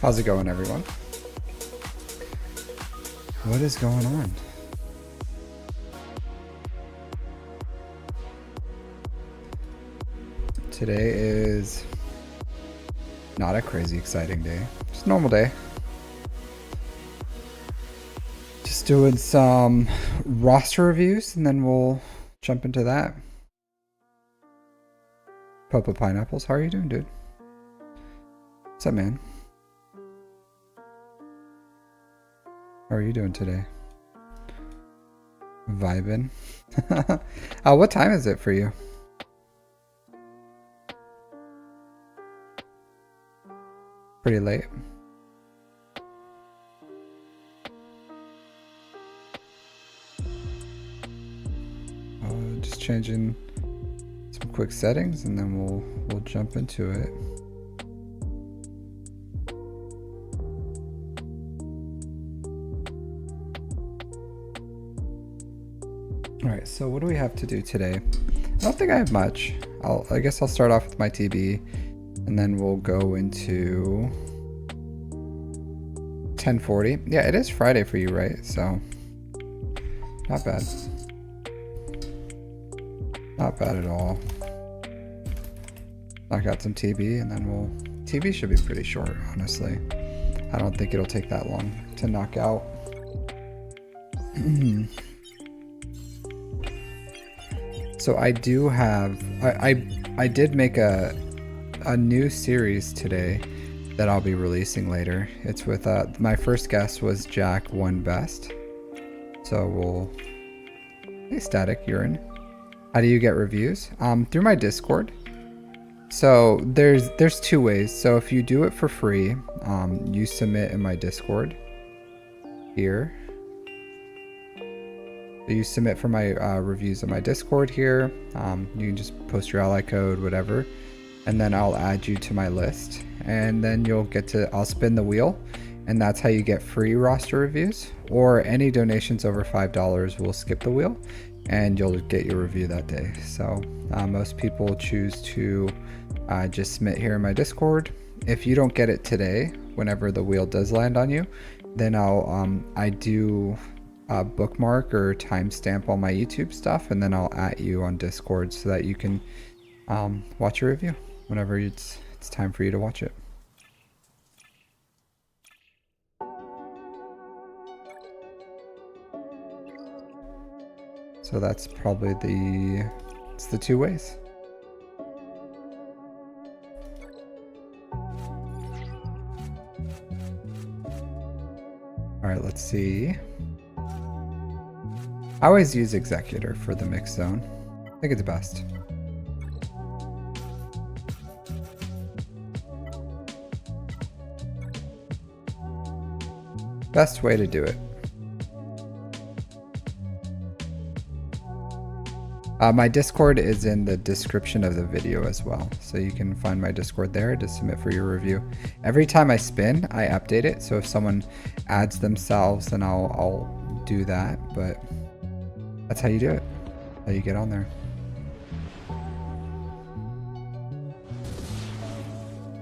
How's it going, everyone? What is going on? Today is not a crazy exciting day. Just a normal day. Just doing some roster reviews and then we'll jump into that. Purple Pineapples, how are you doing, dude? What's up, man? How are you doing today? Vibing. What time is it for you? pretty late. Just changing some quick settings, and then we'll jump into it. All right, so what do we have to do today? I don't think I have much. I guess I'll start off with my TB, and then we'll go into 10:40. Yeah, it is Friday for you, right? So not bad. Not bad at all. Knock out some TB, and then TB should be pretty short, honestly. I don't think it'll take that long to knock out. So I do have, I did make a new series today that I'll be releasing later. It's with, my first guest was Jack One Best. So hey Static, you're in. How do you get reviews? Through my Discord. So there's two ways. So if you do it for free, you submit in my Discord here. You submit for my reviews in my Discord here. You can just post your ally code, whatever, and then I'll add you to my list, and then I'll spin the wheel, and that's how you get free roster reviews. Or any donations over $5 will skip the wheel, and you'll get your review that day. So most people choose to just submit here in my Discord. If you don't get it today, whenever the wheel does land on you, then I do bookmark or timestamp all my YouTube stuff, and then I'll at you on Discord so that you can watch a review whenever it's time for you to watch it. So that's probably it's the two ways. All right, let's see. I always use Executor for the mix zone. I think it's best. Best way to do it. My Discord is in the description of the video as well. So you can find my Discord there to submit for your review. Every time I spin, I update it. So if someone adds themselves, then I'll do that. But that's how you do it. How you get on there.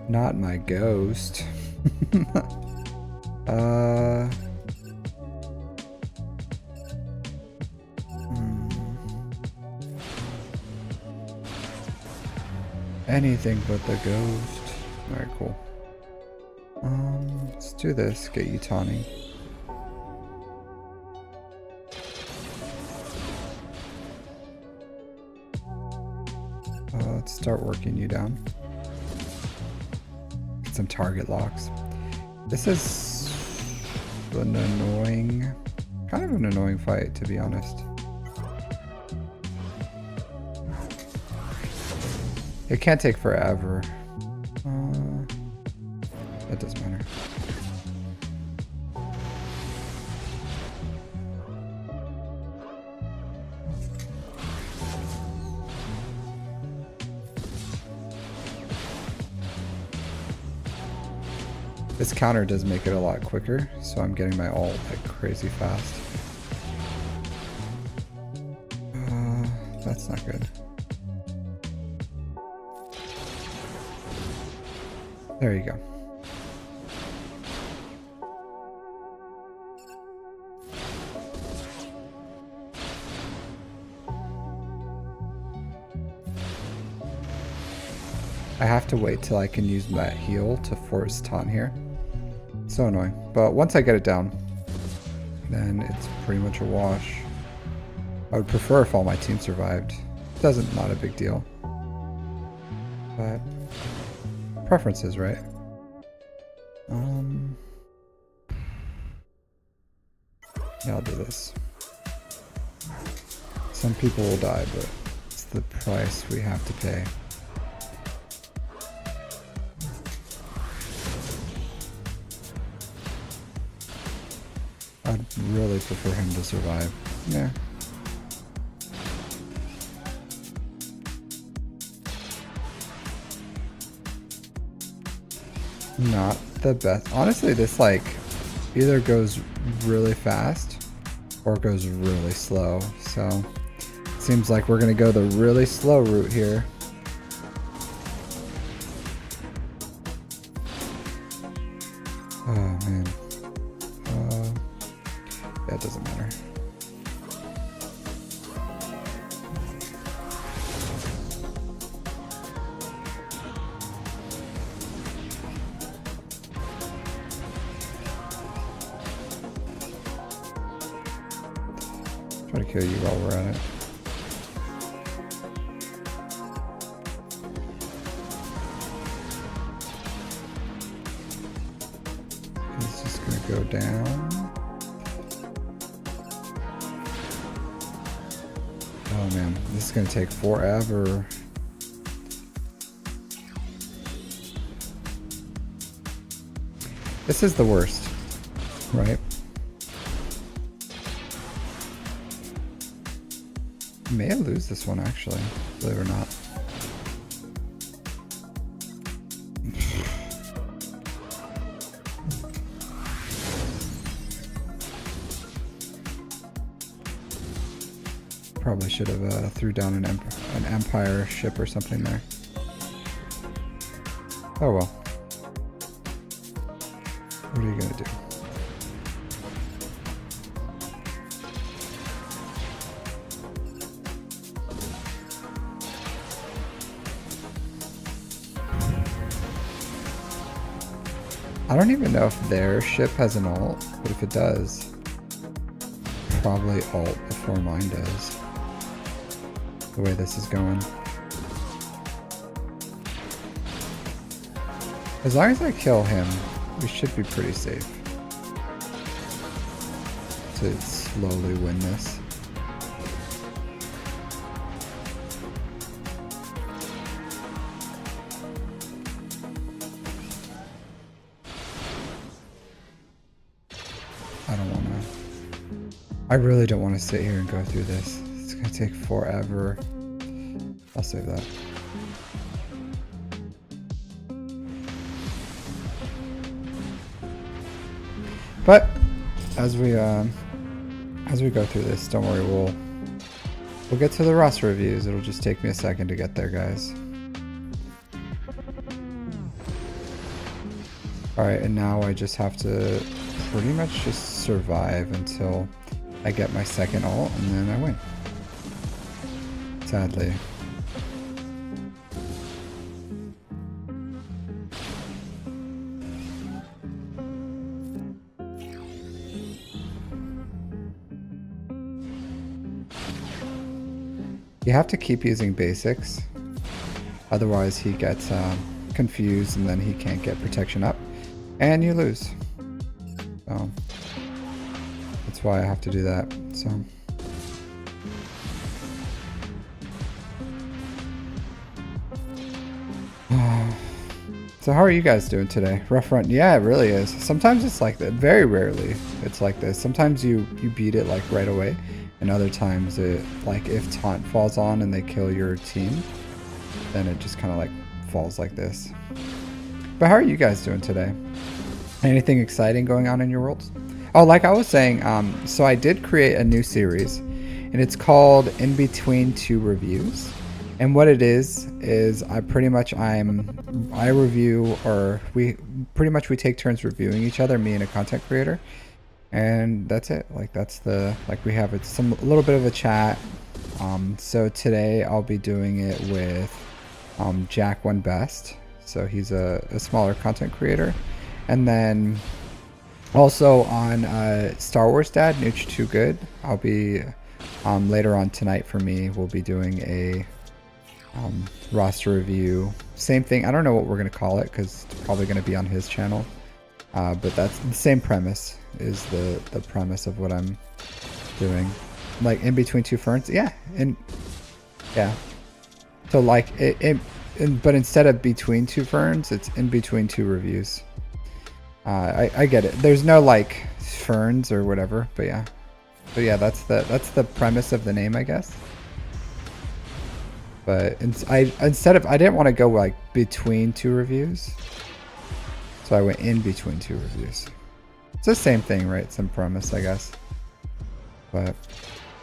Not my ghost. Anything but the ghost. Alright, cool. Let's do this. Get you tawny. Let's start working you down. Get some target locks. This is kind of an annoying fight, to be honest. It can't take forever. That doesn't matter. This counter does make it a lot quicker, so I'm getting my ult like crazy fast. That's not good. There you go. I have to wait till I can use that heal to force taunt here. So annoying. But once I get it down, then it's pretty much a wash. I would prefer if all my team survived. Not a big deal. But preferences, right? Yeah, I'll do this. Some people will die, but it's the price we have to pay. I'd really prefer him to survive. Yeah. Not the best. Honestly, this like either goes really fast or goes really slow. So seems like we're gonna go the really slow route here. Oh man. Yeah, it doesn't matter. Try to kill you while we're at it. He's just gonna go down. Oh man, this is gonna take forever. This is the worst, right? I may lose this one actually, believe it or not. Probably should have threw down an Empire ship or something there. Oh well. What are you gonna do? I don't even know if their ship has an ult, but if it does, probably ult before mine does. The way this is going. As long as I kill him, we should be pretty safe to slowly win this. I really don't want to sit here and go through this. It's gonna take forever. I'll save that. But as we go through this, don't worry, we'll get to the roster reviews. It'll just take me a second to get there, guys. Alright, and now I just have to pretty much just survive until I get my second ult, and then I win. Sadly. You have to keep using basics, otherwise he gets confused and then he can't get protection up, and you lose. So that's why I have to do that. So how are you guys doing today? Rough run? Yeah, it really is. Sometimes it's like that. Very rarely it's like this. Sometimes you beat it like right away, and other times it, like if taunt falls on and they kill your team, then it just kind of like falls like this. But how are you guys doing today? Anything exciting going on in your worlds? Oh, like I was saying, so I did create a new series, and it's called In Between Two Reviews. And what it is I review, or we take turns reviewing each other, me and a content creator, and that's it. Like that's we have a little bit of a chat. So today I'll be doing it with Jack One Best. So he's a smaller content creator, and then also on Star Wars Dad, Nooch Too Good. I'll be later on tonight for me. We'll be doing a roster review. Same thing. I don't know what we're gonna call it because it's probably gonna be on his channel. But that's the same premise. Is the premise of what I'm doing. Like in between two ferns. Yeah. So like but instead of between two ferns, it's in between two reviews. I get it. There's no like ferns or whatever, but yeah. But yeah, that's the premise of the name, I guess. But instead of I didn't want to go like between two reviews, so I went in between two reviews. It's the same thing, right? Some premise, I guess. But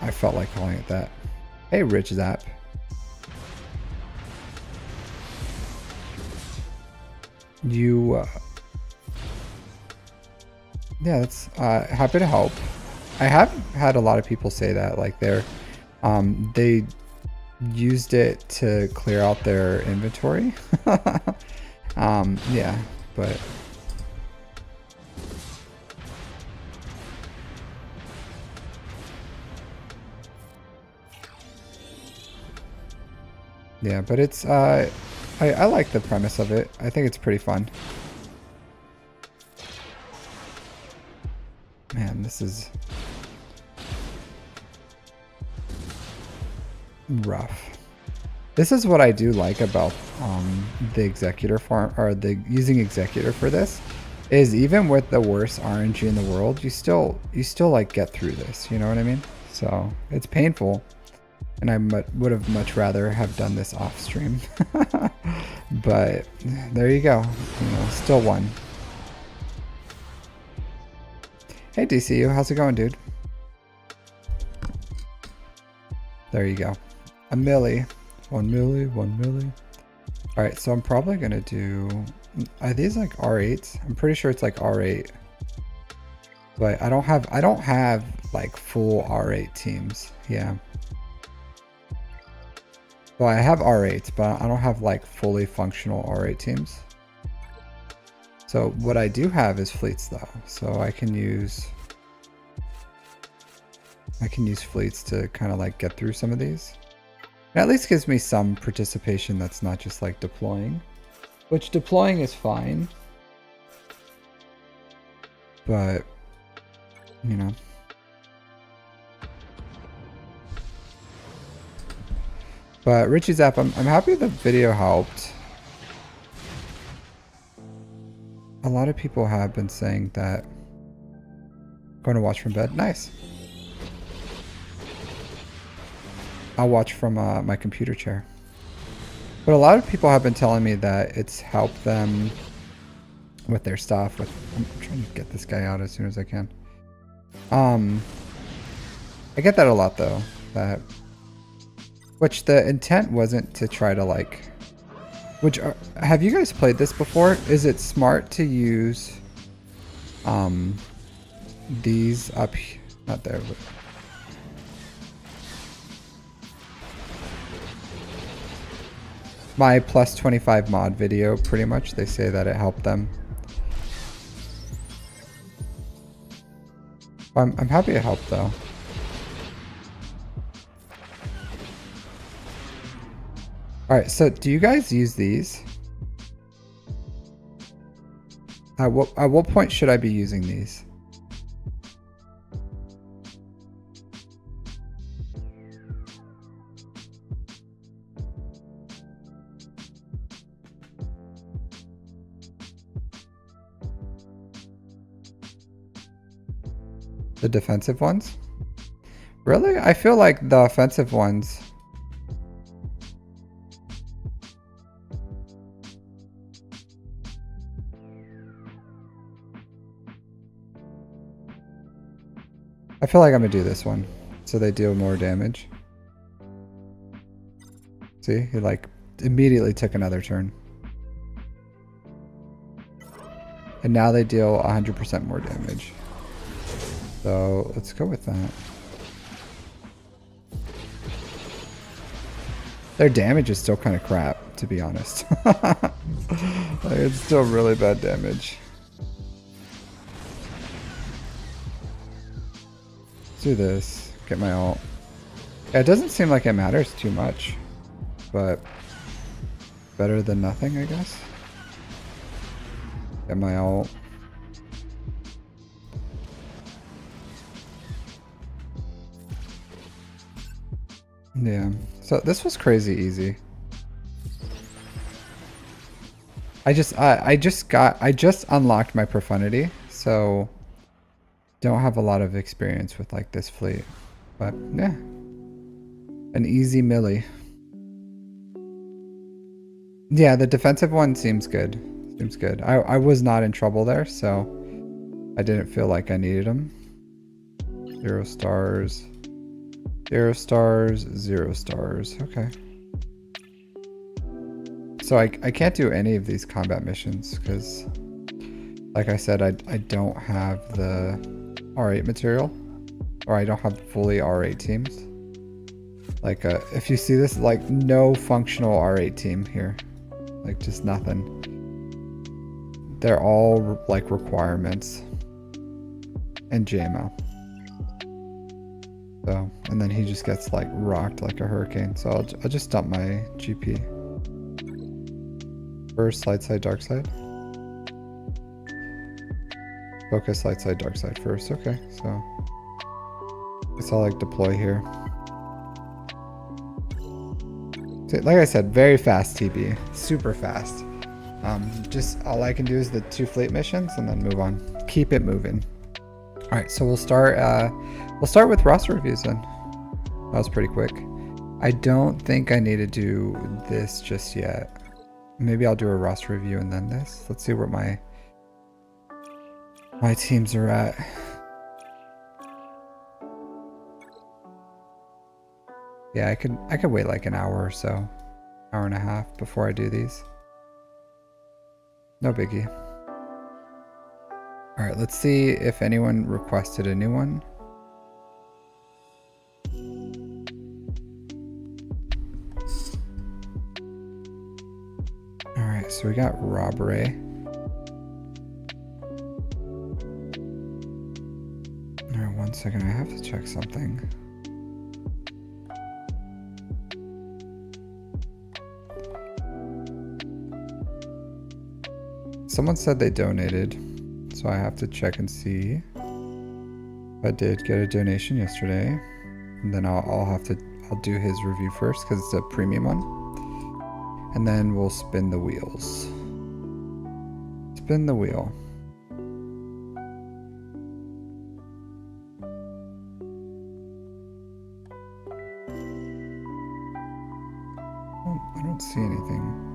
I felt like calling it that. Hey, Rich Zap. You, yeah, that's happy to help. I have had a lot of people say that, like they used it to clear out their inventory. Yeah, but. Yeah, but it's, I like the premise of it. I think it's pretty fun. Man, this is rough. This is what I do like about the Executor farm, or the using Executor for this, is even with the worst RNG in the world, you still like get through this. You know what I mean? So it's painful. And I would have much rather have done this off stream. But there you go. You know, still won. Hey DCU, how's it going, dude? There you go. A milli. 1 milli, 1 milli. Alright, so I'm probably gonna do, are these like R8s? I'm pretty sure it's like R8. But I don't have like full R8 teams. Yeah. Well, I have R8s, but I don't have like fully functional R8 teams. So what I do have is fleets though. So I can use fleets to kind of like get through some of these. It at least gives me some participation that's not just like deploying, which deploying is fine. But, you know. But Richie Zap, I'm happy the video helped. A lot of people have been saying that. Going to watch from bed. Nice. I'll watch from my computer chair. But a lot of people have been telling me that it's helped them with their stuff. I'm trying to get this guy out as soon as I can. I get that a lot though. Which the intent wasn't to try to like, have you guys played this before? Is it smart to use these up, not there, but my plus 25 mod video, pretty much, they say that it helped them. I'm happy it helped though. Alright, so do you guys use these? At what point should I be using these? The defensive ones? Really? I feel like the offensive ones... I feel like I'm gonna do this one, so they deal more damage. See, he like immediately took another turn. And now they deal 100% more damage. So let's go with that. Their damage is still kind of crap, to be honest. Like, it's still really bad damage. Let's do this. Get my ult. Yeah, it doesn't seem like it matters too much, but better than nothing, I guess. Get my ult. Yeah, so this was crazy easy. I just unlocked my profundity, so don't have a lot of experience with like this fleet. But yeah. An easy millie. Yeah, the defensive one seems good. Seems good. I was not in trouble there, so I didn't feel like I needed them. 0 stars. 0 stars. 0 stars. Okay. So I can't do any of these combat missions because, like I said, I don't have the R8 material, or I don't have fully R8 teams. Like if you see this, like no functional R8 team here, like just nothing. They're all like requirements and JML. So, and then he just gets like rocked like a hurricane. So I'll just dump my GP. First, light side, dark side. Focus, light side, dark side first. Okay, so I guess I'll like deploy here. Like I said, very fast TB, super fast. Just all I can do is the 2 fleet missions and then move on. Keep it moving. All right, so we'll start with roster reviews then. That was pretty quick. I don't think I need to do this just yet. Maybe I'll do a roster review and then this. Let's see where my teams are at. Yeah, I could wait like an hour or so, hour and a half before I do these. No biggie. All right, let's see if anyone requested a new one. All right, so we got robbery. All right, 1 second, I have to check something. Someone said they donated, so I have to check and see. I did get a donation yesterday, and then I'll do his review first because it's a premium one, and then we'll spin the wheels. Spin the wheel. Oh, I don't see anything.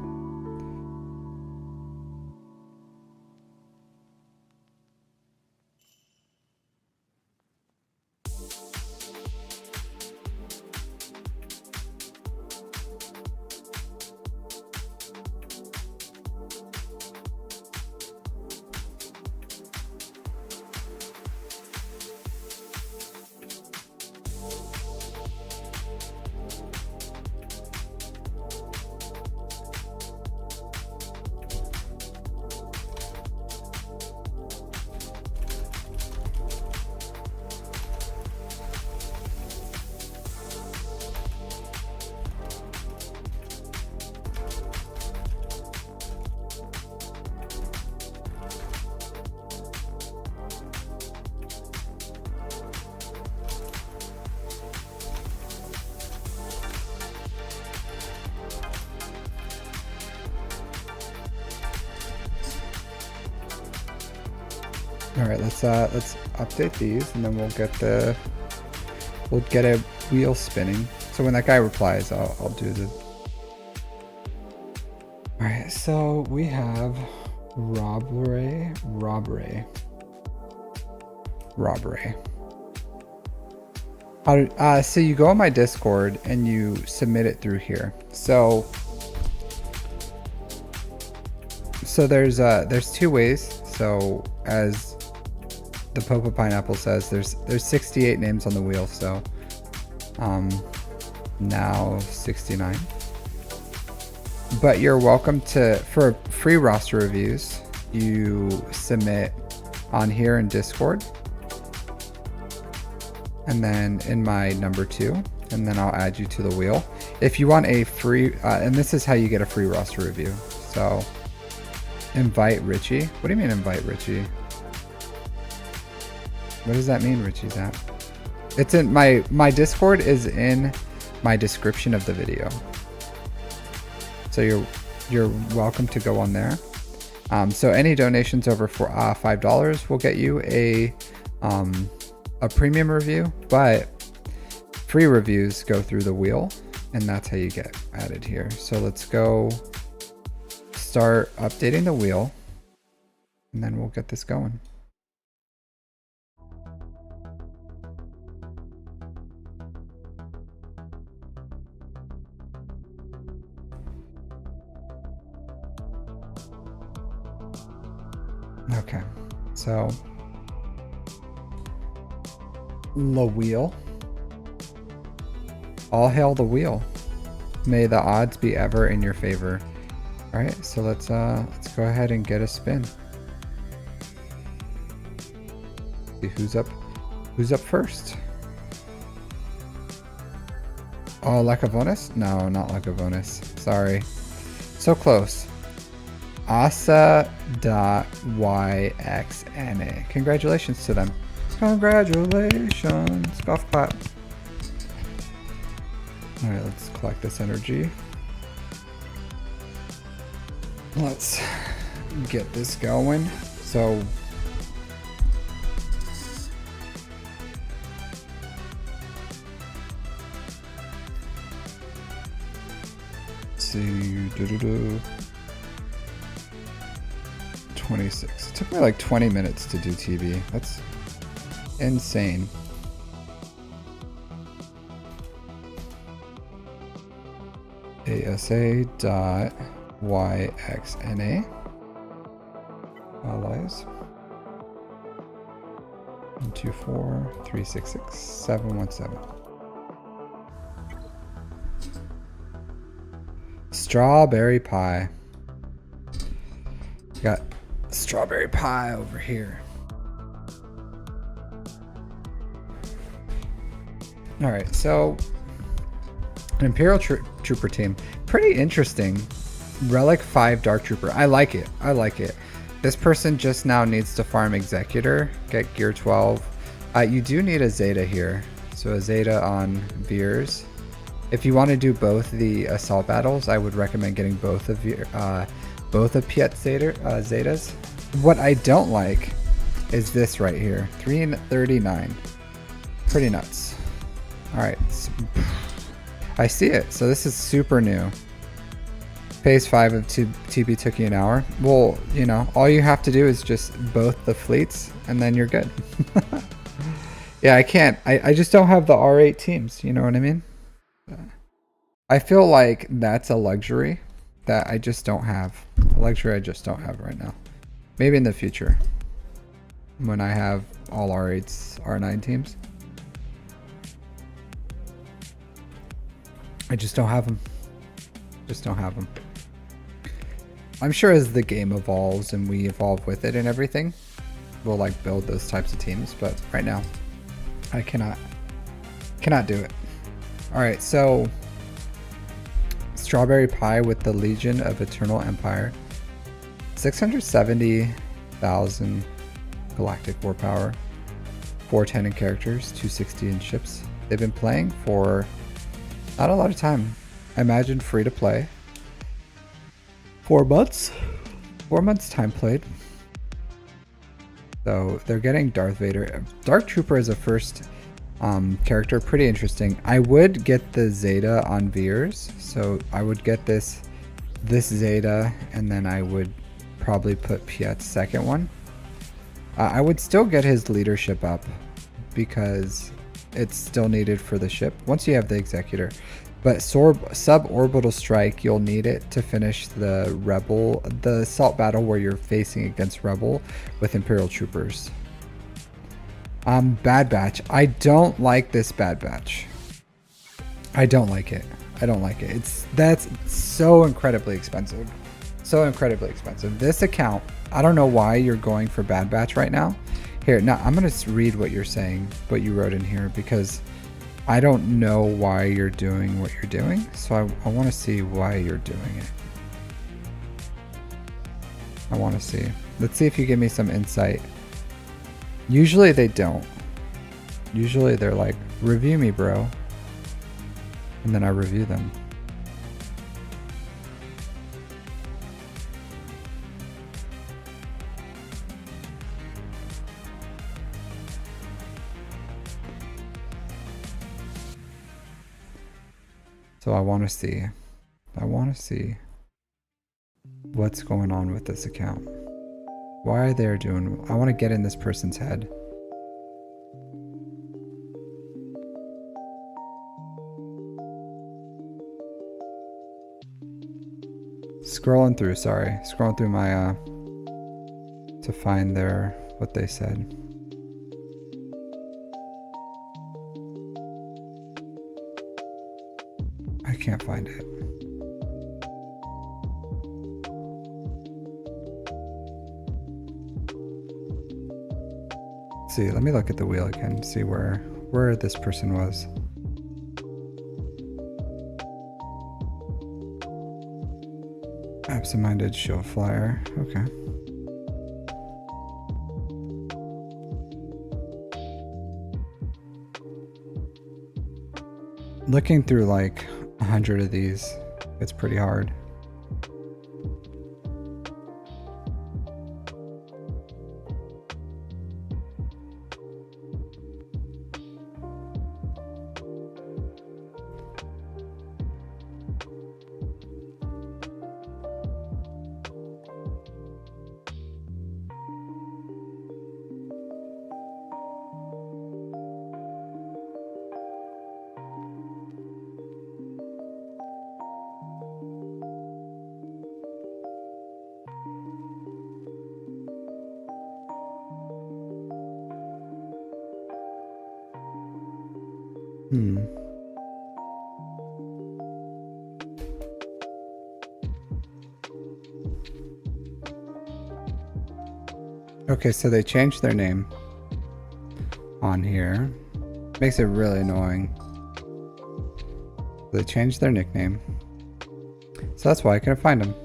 All right, let's update these, and then we'll get a wheel spinning. So when that guy replies, I'll do the. All right, so we have robbery. So you go on my Discord and you submit it through here. So there's 2 ways. So as the Popa Pineapple says, there's 68 names on the wheel, so now 69. But you're welcome to, for free roster reviews, you submit on here in Discord, and then in my number 2, and then I'll add you to the wheel. If you want a free, and this is how you get a free roster review. So invite Richie. What do you mean invite Richie? What does that mean, Richie's app? It's in my Discord is in my description of the video. So you're welcome to go on there. So any donations over for $5 will get you a premium review, but free reviews go through the wheel, and that's how you get added here. So let's go start updating the wheel, and then we'll get this going. Okay, so the wheel. All hail the wheel. May the odds be ever in your favor. All right, so let's go ahead and get a spin. See who's up first. Oh, Lecavonis? No, not Lecavonis. Sorry. So close. asa.yxna. Congratulations to them. Congratulations. Golf clap. Alright, let's collect this energy. Let's get this going. So see 26. It took me like 20 minutes to do TV. That's insane. asa.yxna. Allies. 124 366 717. Strawberry pie. Got strawberry pie over here. All right, so an Imperial Trooper team. Pretty interesting. Relic 5 Dark Trooper. I like it. I like it. This person just now needs to farm Executor, get gear 12. You do need a Zeta here. So a Zeta on Veers. If you want to do both the assault battles, I would recommend getting both of Piet's Zetas. What I don't like is this right here. 339. Pretty nuts. Alright. I see it. So this is super new. Phase 5 of TB took you an hour. Well, you know, all you have to do is just both the fleets and then you're good. Yeah, I can't. I just don't have the R8 teams. You know what I mean? I feel like that's a luxury that I just don't have. A luxury I just don't have right now. Maybe in the future when I have all R8s, R9 teams. I just don't have them. Just don't have them. I'm sure as the game evolves and we evolve with it and everything, we'll like build those types of teams. But right now, I cannot do it. All right, so Strawberry Pie with the Legion of Eternal Empire, 670,000 galactic war power, 410 in characters, 260 in ships. They've been playing for not a lot of time. I imagine free to play. 4 months? 4 months time played. So they're getting Darth Vader. Dark Trooper is a first character, pretty interesting. I would get the Zeta on Veers. So I would get this Zeta, and then I would probably put Piet's second one. I would still get his leadership up because it's still needed for the ship once you have the Executor. But suborbital strike, you'll need it to finish the assault battle where you're facing against Rebel with Imperial Troopers. Bad Batch. I don't like this Bad Batch. I don't like it. I don't like it. That's so incredibly expensive. So incredibly expensive. This account, I don't know why you're going for Bad Batch right now. Here, now I'm going to read what you're saying, what you wrote in here, because I don't know why you're doing what you're doing. So I want to see why you're doing it. I want to see. Let's see if you give me some insight. Usually they don't. Usually they're like, review me, bro. And then I review them. So I want to see what's going on with this account. Why they're doing, I want to get in this person's head. Scrolling through my to find what they said. I can't find it. Let's see, let me look at the wheel again, see where this person was. Absent-minded show flyer. Okay. Looking through like 100 of these, it's pretty hard. Okay, so they changed their name on here. Makes it really annoying. They changed their nickname. So that's why I couldn't find them.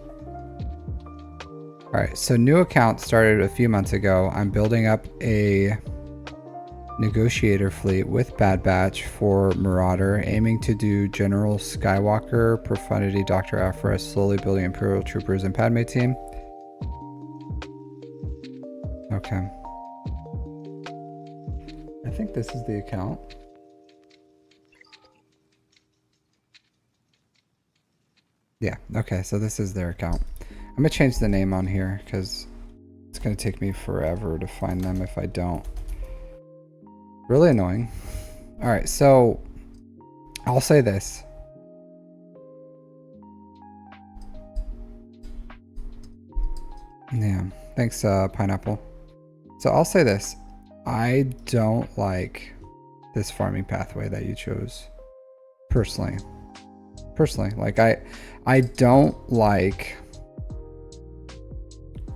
Alright, so new account started a few months ago. I'm building up a negotiator fleet with Bad Batch for Marauder, aiming to do General Skywalker, Profundity, Dr. Aphra, slowly building Imperial Troopers and Padme team. Okay. I think this is the account. Yeah, okay, so this is their account. I'm gonna change the name on here because it's gonna take me forever to find them if I don't. Really annoying. Alright, so I'll say this. Yeah, thanks, Pineapple. So I'll say this. I don't like this farming pathway that you chose. Personally. Like I don't like...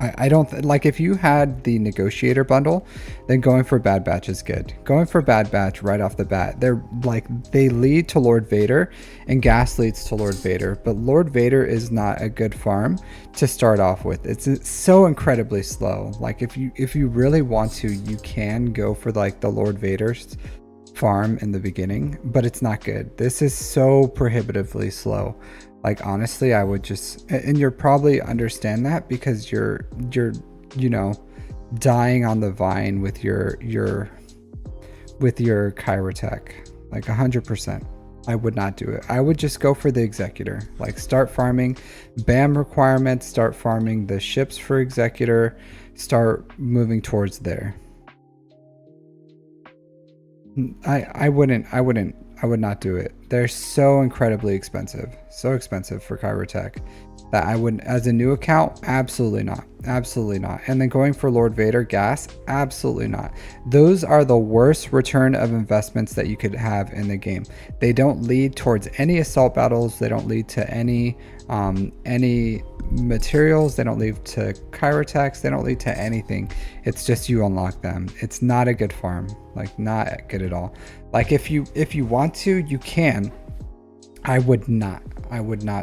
I don't like if you had the negotiator bundle, then going for Bad Batch is good. Going for Bad Batch right off the bat, they're like, they lead to Lord Vader and gas leads to Lord Vader, but Lord Vader is not a good farm to start off with. It's so incredibly slow. Like if you really want to, you can go for like the Lord Vader's farm in the beginning, but it's not good. This is so prohibitively slow. Like honestly, I would just, and you're probably understand that because you're you know, dying on the vine with your Chirotech, like 100%. I would not do it. I would just go for the Executor. Like start farming BAM requirements, start farming the ships for Executor, start moving towards there. I would not do it. They're so incredibly expensive. So expensive for Chirotech that I wouldn't, as a new account, absolutely not. Absolutely not. And then going for Lord Vader gas, absolutely not. Those are the worst return of investments that you could have in the game. They don't lead towards any assault battles. They don't lead to any materials. They don't lead to Chirotechs. They don't lead to anything. It's just you unlock them. It's not a good farm. Like not good at all. Like if you want to, you can. I would not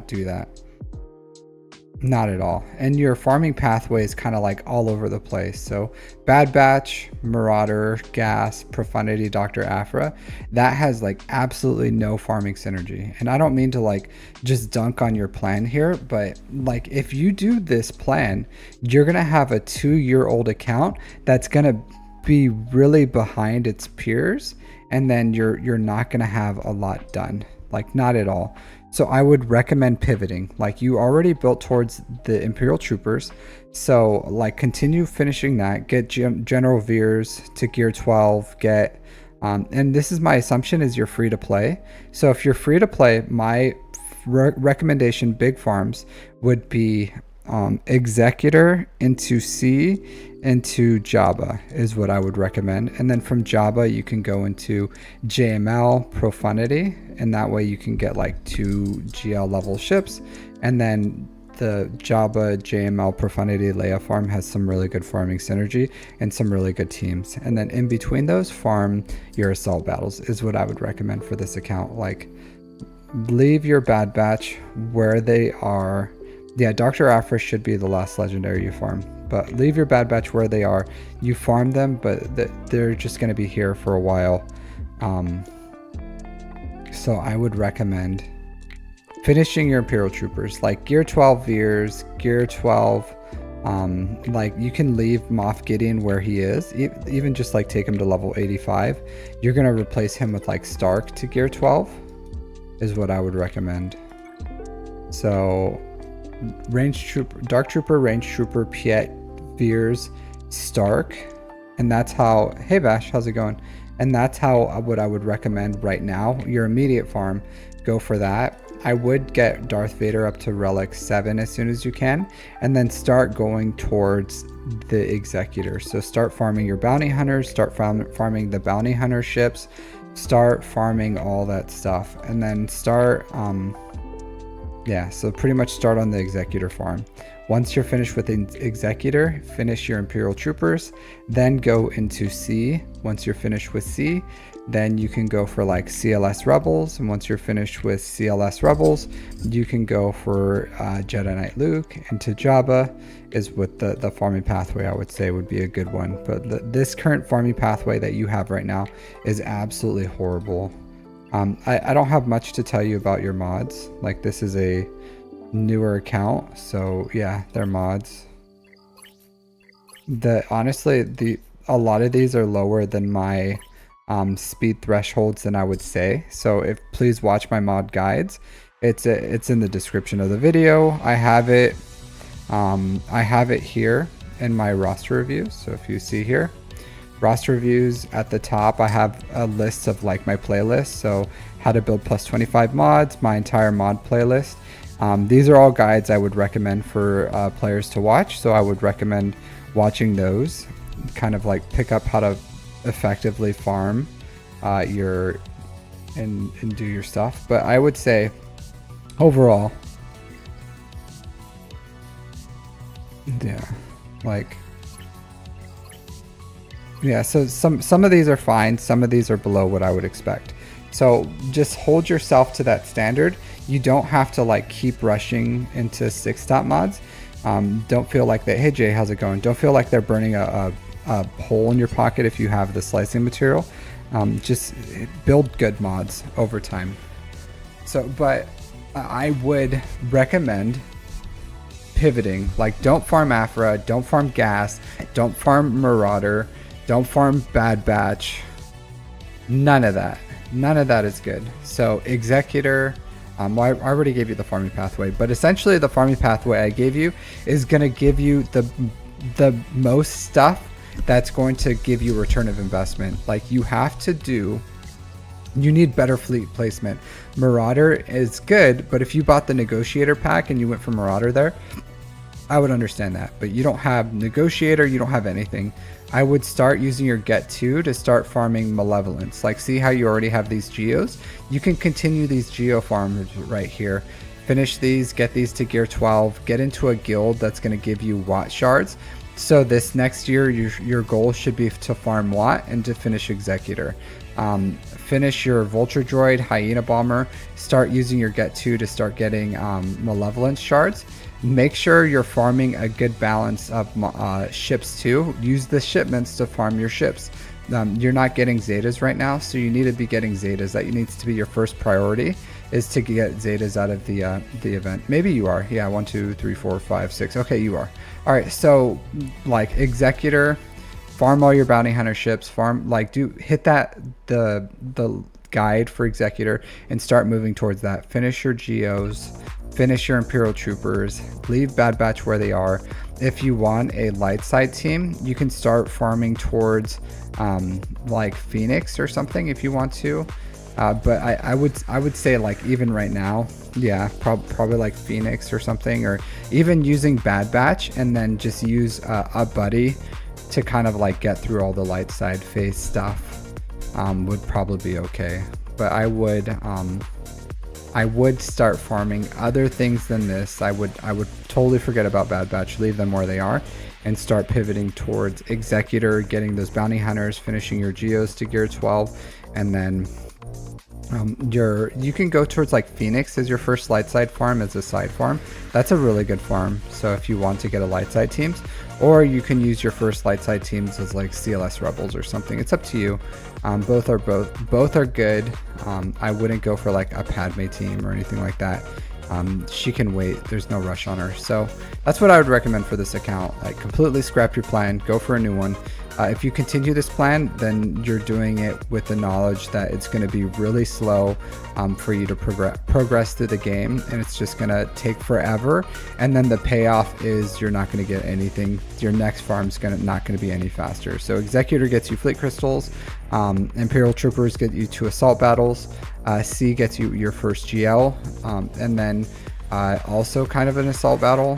do that. Not at all. And your farming pathway is kind of like all over the place. So Bad Batch, Marauder, Gas, Profundity, Dr. Aphra, that has like absolutely no farming synergy. And I don't mean to like just dunk on your plan here, but like if you do this plan, you're gonna have a 2-year-old account that's gonna be really behind its peers, and then you're not gonna have a lot done. Like not at all. So I would recommend pivoting. Like, you already built towards the Imperial Troopers, so like continue finishing that. Get General Veers to gear 12. Get and this is my assumption, is you're free to play. So if you're free to play, my recommendation, big farms, would be Executor into C into Jabba is what I would recommend. And then from Jabba, you can go into JML Profundity, and that way you can get like 2 GL level ships. And then the Jabba JML Profundity Leia farm has some really good farming synergy and some really good teams. And then in between those, farm your assault battles is what I would recommend for this account. Like, leave your Bad Batch where they are. Yeah, Dr. Afra should be the last legendary you farm, but leave your Bad Batch where they are. You farm them, but they're just going to be here for a while. So I would recommend finishing your Imperial Troopers, like gear 12 Veers, gear 12. Like, you can leave Moff Gideon where he is, even just like take him to level 85. You're going to replace him with like Stark to gear 12 is what I would recommend. So range trooper, Dark Trooper, Range Trooper, Piet, Veers, Stark, and that's how. Hey Bash, how's it going? And that's how what I would recommend right now. Your immediate farm, go for that. I would get Darth Vader up to Relic 7 as soon as you can, and then start going towards the Executor. So start farming your bounty hunters, start farming the bounty hunter ships, start farming all that stuff, and then start yeah, so pretty much start on the Executor farm. Once you're finished with the Executor, finish your Imperial Troopers, then go into C. Once you're finished with C, then you can go for like CLS Rebels, and once you're finished with CLS Rebels, you can go for Jedi Knight Luke into Jabba is what the farming pathway I would say would be a good one. But this current farming pathway that you have right now is absolutely horrible. I don't have much to tell you about your mods. Like, this is a newer account, so yeah, they're mods. Honestly, a lot of these are lower than my speed thresholds than I would say. So please watch my mod guides. It's in the description of the video. I have it here in my roster reviews. So if you see here, roster reviews at the top, I have a list of like my playlist. So how to build plus 25 mods, my entire mod playlist. These are all guides I would recommend for players to watch. So I would recommend watching those, kind of like pick up how to effectively farm and do your stuff. But I would say overall, yeah, like, yeah, so some of these are fine, some of these are below what I would expect. So just hold yourself to that standard. You don't have to like keep rushing into 6-stop mods. Don't feel like that. Hey Jay, how's it going? Don't feel like they're burning a hole in your pocket if you have the slicing material. Just build good mods over time. So, but I would recommend pivoting. Like, don't farm Afra, don't farm Gas, don't farm Marauder, don't farm Bad Batch. None of that. None of that is good. So Executor, well, I already gave you the farming pathway, but essentially the farming pathway I gave you is going to give you the most stuff that's going to give you return of investment. Like, you need better fleet placement. Marauder is good, but if you bought the Negotiator pack and you went for Marauder there, I would understand that. But you don't have Negotiator, you don't have anything. I would start using your Get 2 to start farming Malevolence. Like, see how you already have these Geos? You can continue these Geo farms right here. Finish these, get these to gear 12, get into a guild that's going to give you Watt shards. So this next year, your goal should be to farm Watt and to finish Executor. Finish your Vulture Droid, Hyena Bomber, start using your Get 2 to start getting Malevolence shards. Make sure you're farming a good balance of ships too. Use the shipments to farm your ships. You're not getting Zetas right now, so you need to be getting Zetas. That needs to be your first priority, is to get Zetas out of the event. Maybe you are. Yeah, 1, 2, 3, 4, 5, 6. Okay, you are. All right, so like Executor, farm all your bounty hunter ships. Farm, like, hit that the guide for Executor and start moving towards that. Finish your Geos, finish your Imperial Troopers, leave Bad Batch where they are. If you want a light side team, you can start farming towards like Phoenix or something if you want to. But I would say, like, even right now, yeah, probably like Phoenix or something, or even using Bad Batch and then just use a buddy to kind of like get through all the light side phase stuff would probably be okay. But I would start farming other things than this. I would totally forget about Bad Batch, leave them where they are, and start pivoting towards Executor, getting those bounty hunters, finishing your Geos to gear 12, and then you can go towards like Phoenix as your first light side farm, as a side farm. That's a really good farm. So if you want to get a light side teams, or you can use your first light side teams as like CLS rebels or something. It's up to you. Both are good. I wouldn't go for like a Padme team or anything like that. She can wait. There's no rush on her. So that's what I would recommend for this account. Like, completely scrap your plan, go for a new one. If you continue this plan, then you're doing it with the knowledge that it's going to be really slow for you to progress through the game, and it's just going to take forever. And then the payoff is you're not going to get anything. Your next farm's not going to be any faster. So Executor gets you fleet crystals, Imperial Troopers get you to assault battles, C gets you your first GL, and then also kind of an assault battle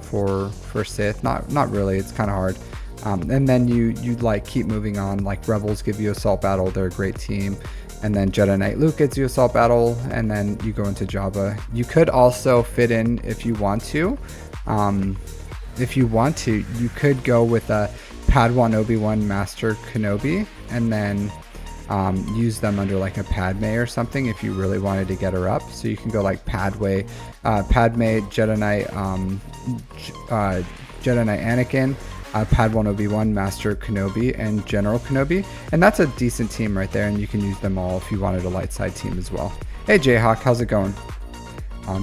for Sith. Not really. It's kind of hard. And then you like keep moving on. Like Rebels give you assault battle, they're a great team, and then Jedi Knight Luke gives you assault battle, and then you go into Jabba. You could also fit in, if you want to, you could go with a Padawan Obi-Wan Master Kenobi, and then use them under like a Padme or something if you really wanted to get her up. So you can go like Padme, Jedi Knight, Jedi Knight Anakin, Padawan Obi-Wan, Master Kenobi, and General Kenobi, and that's a decent team right there, and you can use them all if you wanted a light side team as well. Hey Jayhawk, how's it going?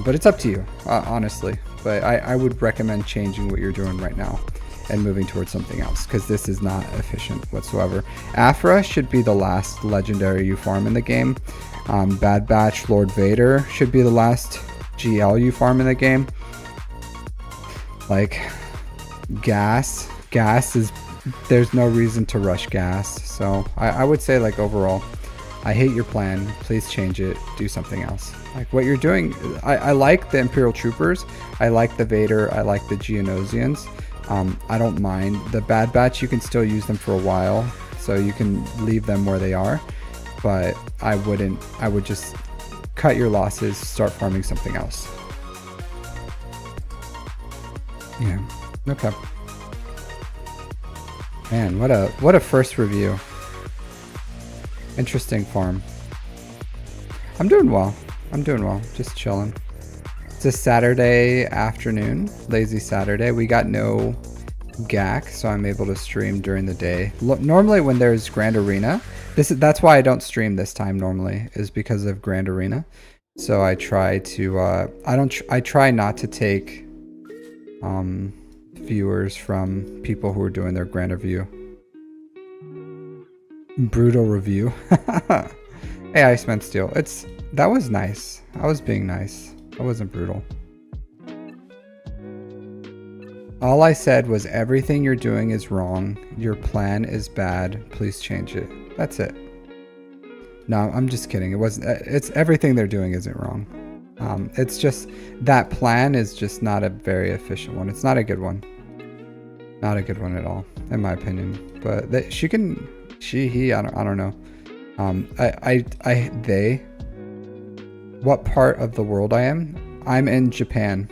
But it's up to you, honestly. But I would recommend changing what you're doing right now and moving towards something else, because this is not efficient whatsoever. Aphra should be the last legendary you farm in the game. Bad Batch Lord Vader should be the last GL you farm in the game. Like, gas is, there's no reason to rush gas. So I would say, like, overall, I hate your plan. Please change it. Do something else. Like what you're doing. I like the Imperial Troopers. I like the Vader. I like the Geonosians. I don't mind the Bad Batch. You can still use them for a while, so you can leave them where they are. But I wouldn't. I would just cut your losses. Start farming something else. Yeah. Okay. Man, what a first review. Interesting farm. I'm doing well. Just chilling. It's a Saturday afternoon, lazy Saturday. We got no GAC, so I'm able to stream during the day. Normally when there's Grand Arena, that's why I don't stream this time normally, is because of Grand Arena. So I try to I try not to take viewers from people who are doing their grand review. Brutal review. Hey, Iceman Steel. That was nice. I was being nice. I wasn't brutal. All I said was everything you're doing is wrong. Your plan is bad. Please change it. That's it. No, I'm just kidding. It wasn't. It's everything they're doing isn't wrong. It's just that plan is just not a very efficient one. It's not a good one. Not a good one at all, in my opinion. But he, I don't know. They. What part of the world I am? I'm in Japan.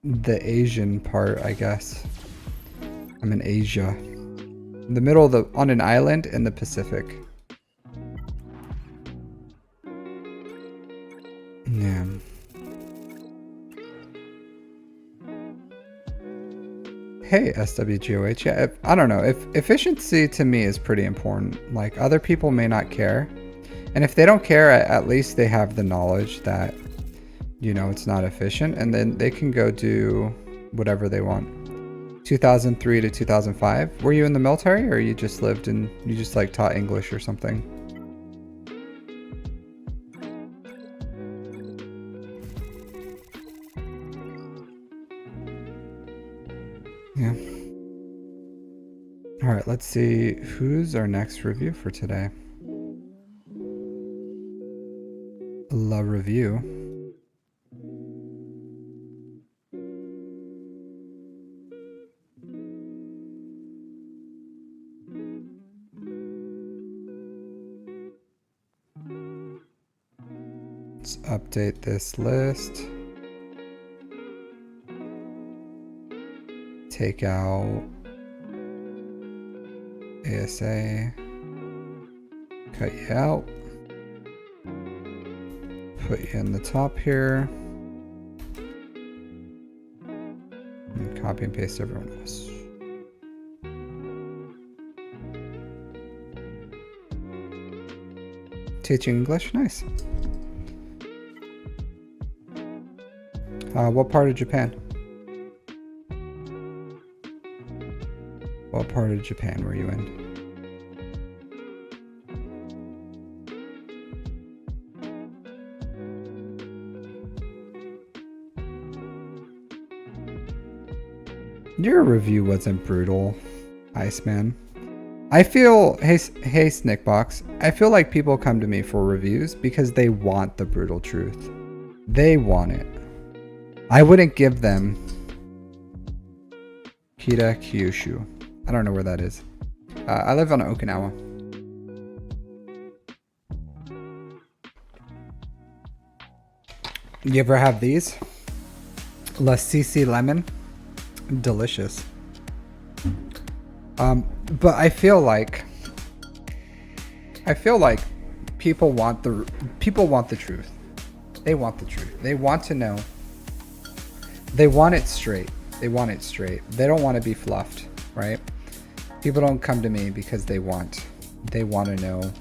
The Asian part, I guess. I'm in Asia. In the middle of on an island in the Pacific. Yeah. Hey, SWGOH. Yeah, I don't know. If efficiency to me is pretty important. Like, other people may not care. And if they don't care, at least they have the knowledge that, you know, it's not efficient. And then they can go do whatever they want. 2003 to 2005. Were you in the military, or you just lived in, you just like taught English or something? Yeah. All right, let's see who's our next review for today. La review. Let's update this list. Take out asa. Cut you out. Put you in the top here. And copy and paste everyone else. Teaching English, nice. What part of Japan? What part of Japan were you in? Your review wasn't brutal, Iceman. I feel, hey Snickbox, I feel like people come to me for reviews because they want the brutal truth. They want it. I wouldn't give them Kita Kyushu. I don't know where that is. I live on Okinawa. You ever have these? La Sisi lemon? Delicious. But I feel like people want the truth. They want the truth. They want to know. They want it straight. They want it straight. They don't want to be fluffed, right? People don't come to me because they want to know.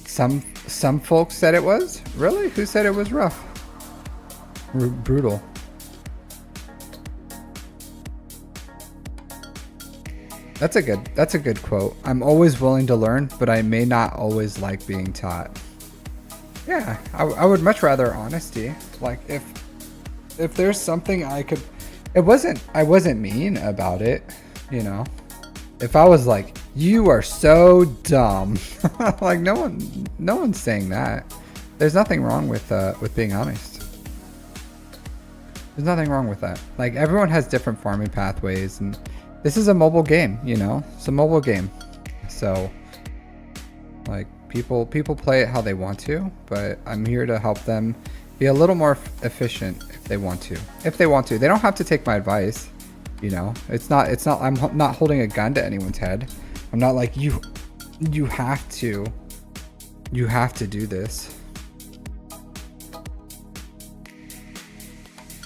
Some folks said it was. Really? Who said it was rough? Brutal. That's a good quote. I'm always willing to learn, but I may not always like being taught. Yeah, I would much rather honesty. Like if there's something I could, I wasn't mean about it, you know. If I was like, you are so dumb, like no one's saying that. There's nothing wrong with being honest. There's nothing wrong with that. Like everyone has different farming pathways, and this is a mobile game, you know. It's a mobile game, so like people play it how they want to, but I'm here to help them be a little more efficient if they want to. They don't have to take my advice, you know. It's not I'm not holding a gun to anyone's head. I'm not like you have to do this.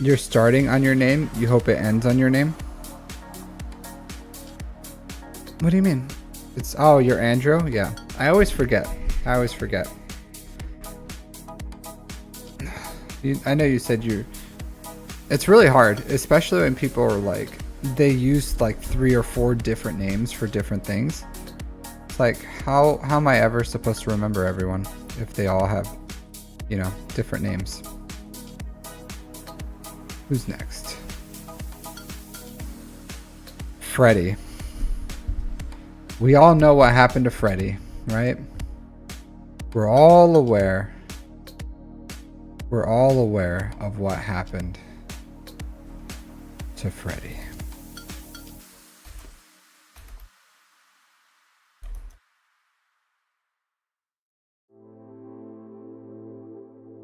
You're starting on your name, you hope it ends on your name? What do you mean? It's, oh, you're Andrew? Yeah. I always forget. I know you said it's really hard, especially when people are like, they use like 3 or 4 different names for different things. It's like, how am I ever supposed to remember everyone if they all have, you know, different names? Who's next? Freddie. We all know what happened to Freddie, right? We're all aware of what happened to Freddie.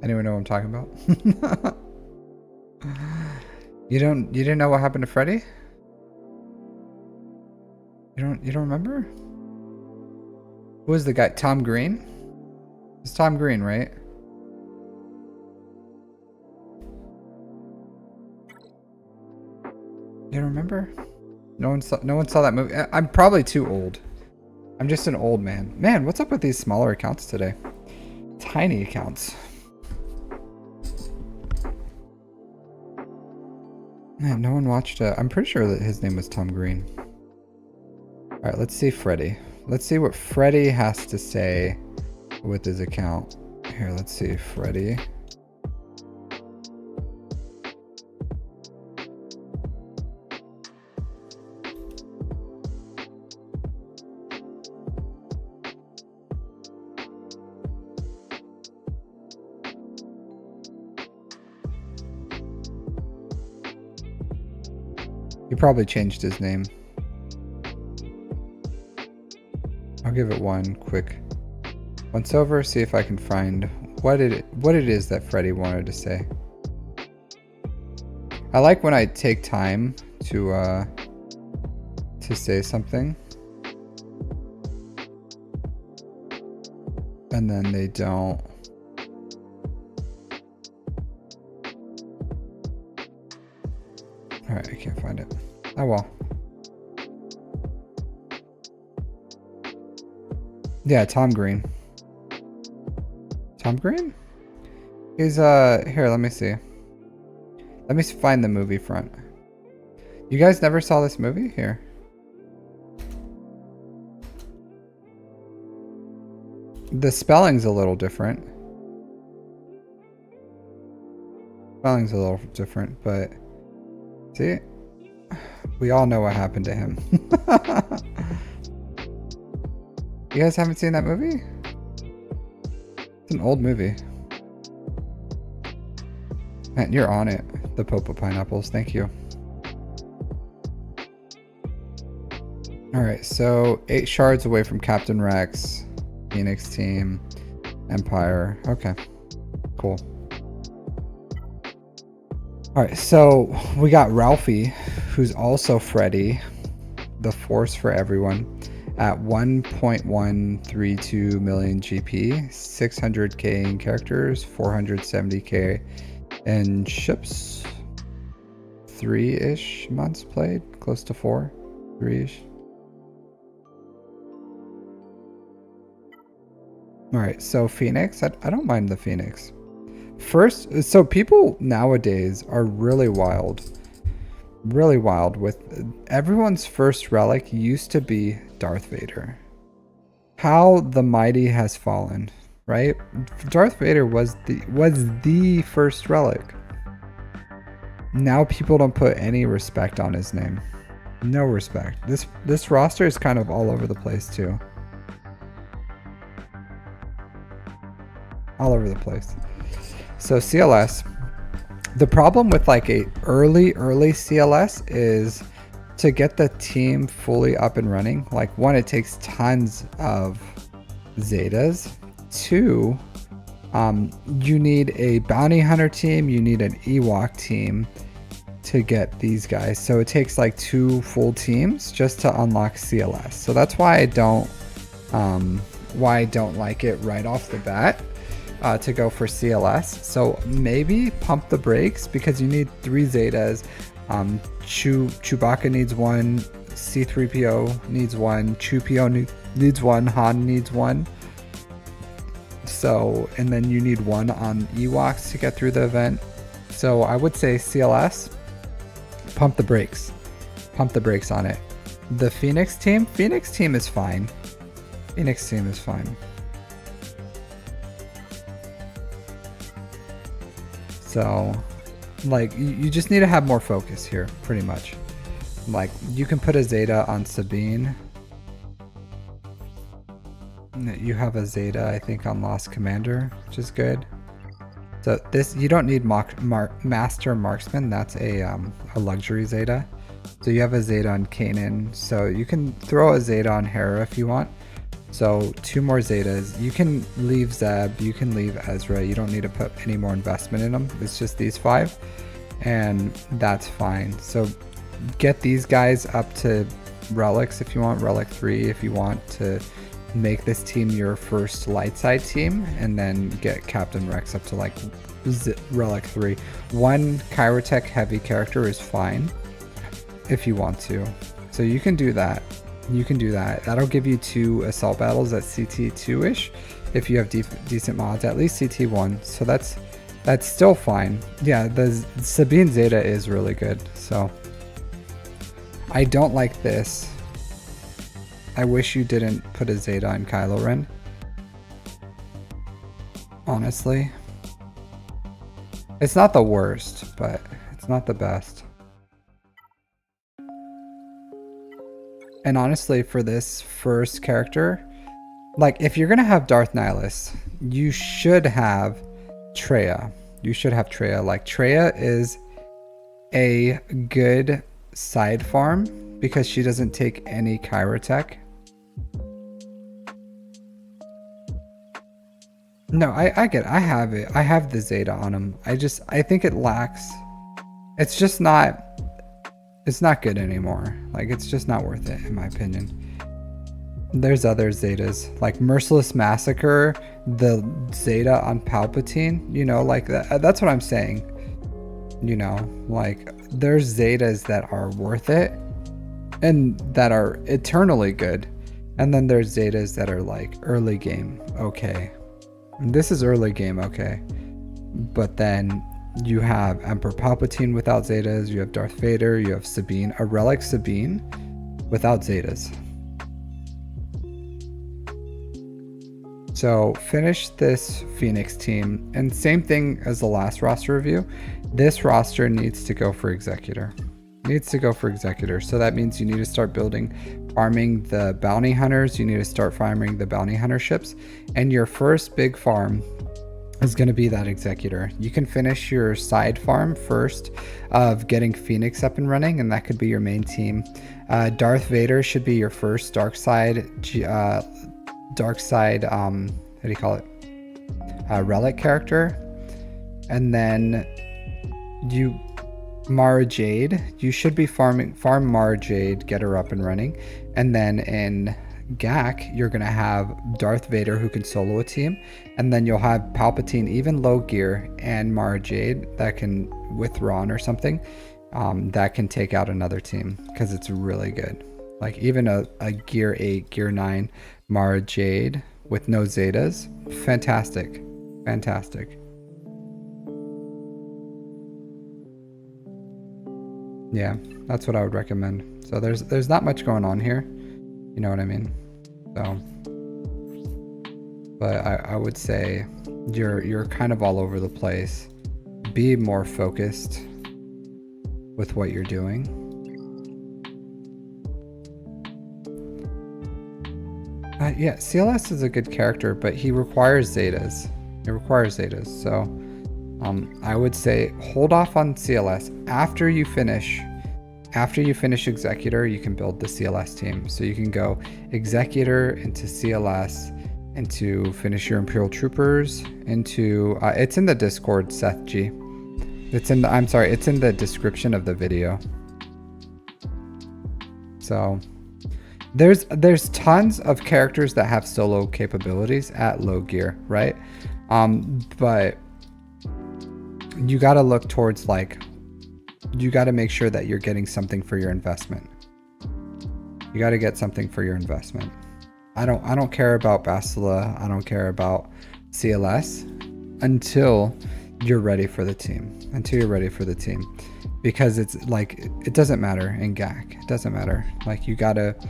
Anyone know what I'm talking about? You didn't know what happened to Freddie? You don't remember? Who was the guy? Tom Green? It's Tom Green, right? You don't remember? No one saw that movie. I'm probably too old. I'm just an old man. Man, what's up with these smaller accounts today? Tiny accounts. Man, no one watched it. I'm pretty sure that his name was Tom Green. Alright, let's see Freddie. Let's see what Freddie has to say with his account. Here, let's see Freddie. He probably changed his name. I'll give it one quick once over, see if I can find what it is that Freddie wanted to say. I like when I take time to say something and then they don't. Alright, I can't find it. Oh well. Yeah, Tom Green. Tom Green? He's here, let me see. Let me find the movie front. You guys never saw this movie? Here. The spelling's a little different. Spelling's a little different, but see? We all know what happened to him. You guys haven't seen that movie? It's an old movie. Man, you're on it. The Popa Pineapples, thank you. Alright, so 8 shards away from Captain Rex, Phoenix team, Empire. Okay, cool. Alright, so we got Ralphie, who's also Freddie, the force for everyone, at 1.132 million GP, 600k in characters, 470k in ships, 3-ish months played, close to 4, 3-ish. Alright, so Phoenix, I don't mind the Phoenix. First, so people nowadays are really wild with everyone's first relic used to be Darth Vader. How the mighty has fallen, right? Darth Vader was the first relic. Now people don't put any respect on his name. No respect. This roster is kind of all over the place too. All over the place. So CLS, the problem with like a early CLS is to get the team fully up and running. Like, one, it takes tons of Zetas. 2, you need a bounty hunter team, you need an Ewok team to get these guys. So it takes like 2 full teams just to unlock CLS. So that's why I don't like it right off the bat. To go for CLS, so maybe pump the brakes because you need 3 Zetas. Chewbacca needs 1, C-3PO needs 1, Chew-PO needs 1, Han needs 1. So, and then you need 1 on Ewoks to get through the event. So I would say CLS, pump the brakes on it. The Phoenix team is fine. Phoenix team is fine. So, like, you just need to have more focus here, pretty much. Like, you can put a Zeta on Sabine. You have a Zeta, I think, on Lost Commander, which is good. So this, you don't need Master Marksman. That's a luxury Zeta. So you have a Zeta on Kanan. So you can throw a Zeta on Hera if you want. So 2 more Zetas. You can leave Zeb, you can leave Ezra. You don't need to put any more investment in them. It's just these 5, and that's fine. So get these guys up to relics if you want, relic 3 if you want to make this team your first light side team, and then get Captain Rex up to like relic 3. 1 Kyrotech heavy character is fine if you want to. So you can do that. That'll give you 2 assault battles at CT2-ish if you have decent mods, at least CT1. So that's That's still fine. Yeah, the Sabine Zeta is really good. So I don't like this. I wish you didn't put a Zeta on Kylo Ren. Honestly. It's not the worst, but it's not the best. And honestly, for this first character, like if you're gonna have Darth Nihilus, you should have Traya. You should have Traya. Like Traya is a good side farm because she doesn't take any Kyrotech. No, I get it. I have it. I have the Zeta on him. I think it lacks. It's just not, it's not good anymore. Like it's just not worth it in my opinion. There's other Zetas like Merciless Massacre, the Zeta on Palpatine, you know, like that's what I'm saying. You know, like there's Zetas that are worth it and that are eternally good. And then there's Zetas that are like early game, okay. This is early game, okay. But then you have Emperor Palpatine without Zetas, you have Darth Vader, you have Sabine, a relic Sabine without Zetas. So finish this Phoenix team, and same thing as the last roster review. This roster needs to go for Executor. So that means you need to start farming the bounty hunters. You need to start farming the bounty hunter ships, and your first big farm is going to be that Executor. You can finish your side farm first of getting Phoenix up and running, and that could be your main team. Darth Vader should be your first dark side, how do you call it? Relic character. And then Mara Jade, you should be farm Mara Jade, get her up and running. And then in GAC, you're going to have Darth Vader who can solo a team. And then you'll have Palpatine, even low gear, and Mara Jade that can, with Ron or something, that can take out another team because it's really good. Like even a gear 8, gear 9 Mara Jade with no Zetas, fantastic. Yeah, that's what I would recommend. So there's not much going on here, you know what I mean? So, but I would say you're kind of all over the place. Be more focused with what you're doing. Yeah, CLS is a good character, but he requires Zetas. So I would say hold off on CLS. After you finish Executor, you can build the CLS team. So you can go Executor into CLS, into finish your Imperial Troopers, into it's in the Discord, Seth G. It's in the description of the video. So there's tons of characters that have solo capabilities at low gear, right? But you got to look towards, like, you got to make sure that you're getting something for your investment. You got to get something for your investment. I don't care about Bastila. I don't care about CLS until you're ready for the team. Because it's like, it doesn't matter in GAC. It doesn't matter. Like you got it,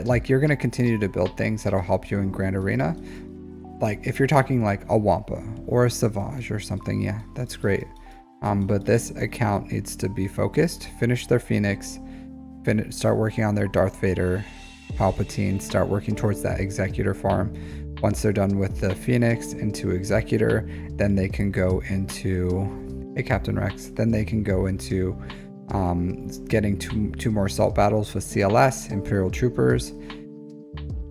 like you're going to continue to build things that'll help you in Grand Arena. Like if you're talking like a Wampa or a Savage or something, yeah, that's great. But this account needs to be focused, finish their Phoenix, start working on their Darth Vader, Palpatine, start working towards that Executor farm. Once they're done with the Phoenix into Executor, then they can go into, hey Captain Rex, then they can go into getting two more assault battles with CLS, Imperial Troopers.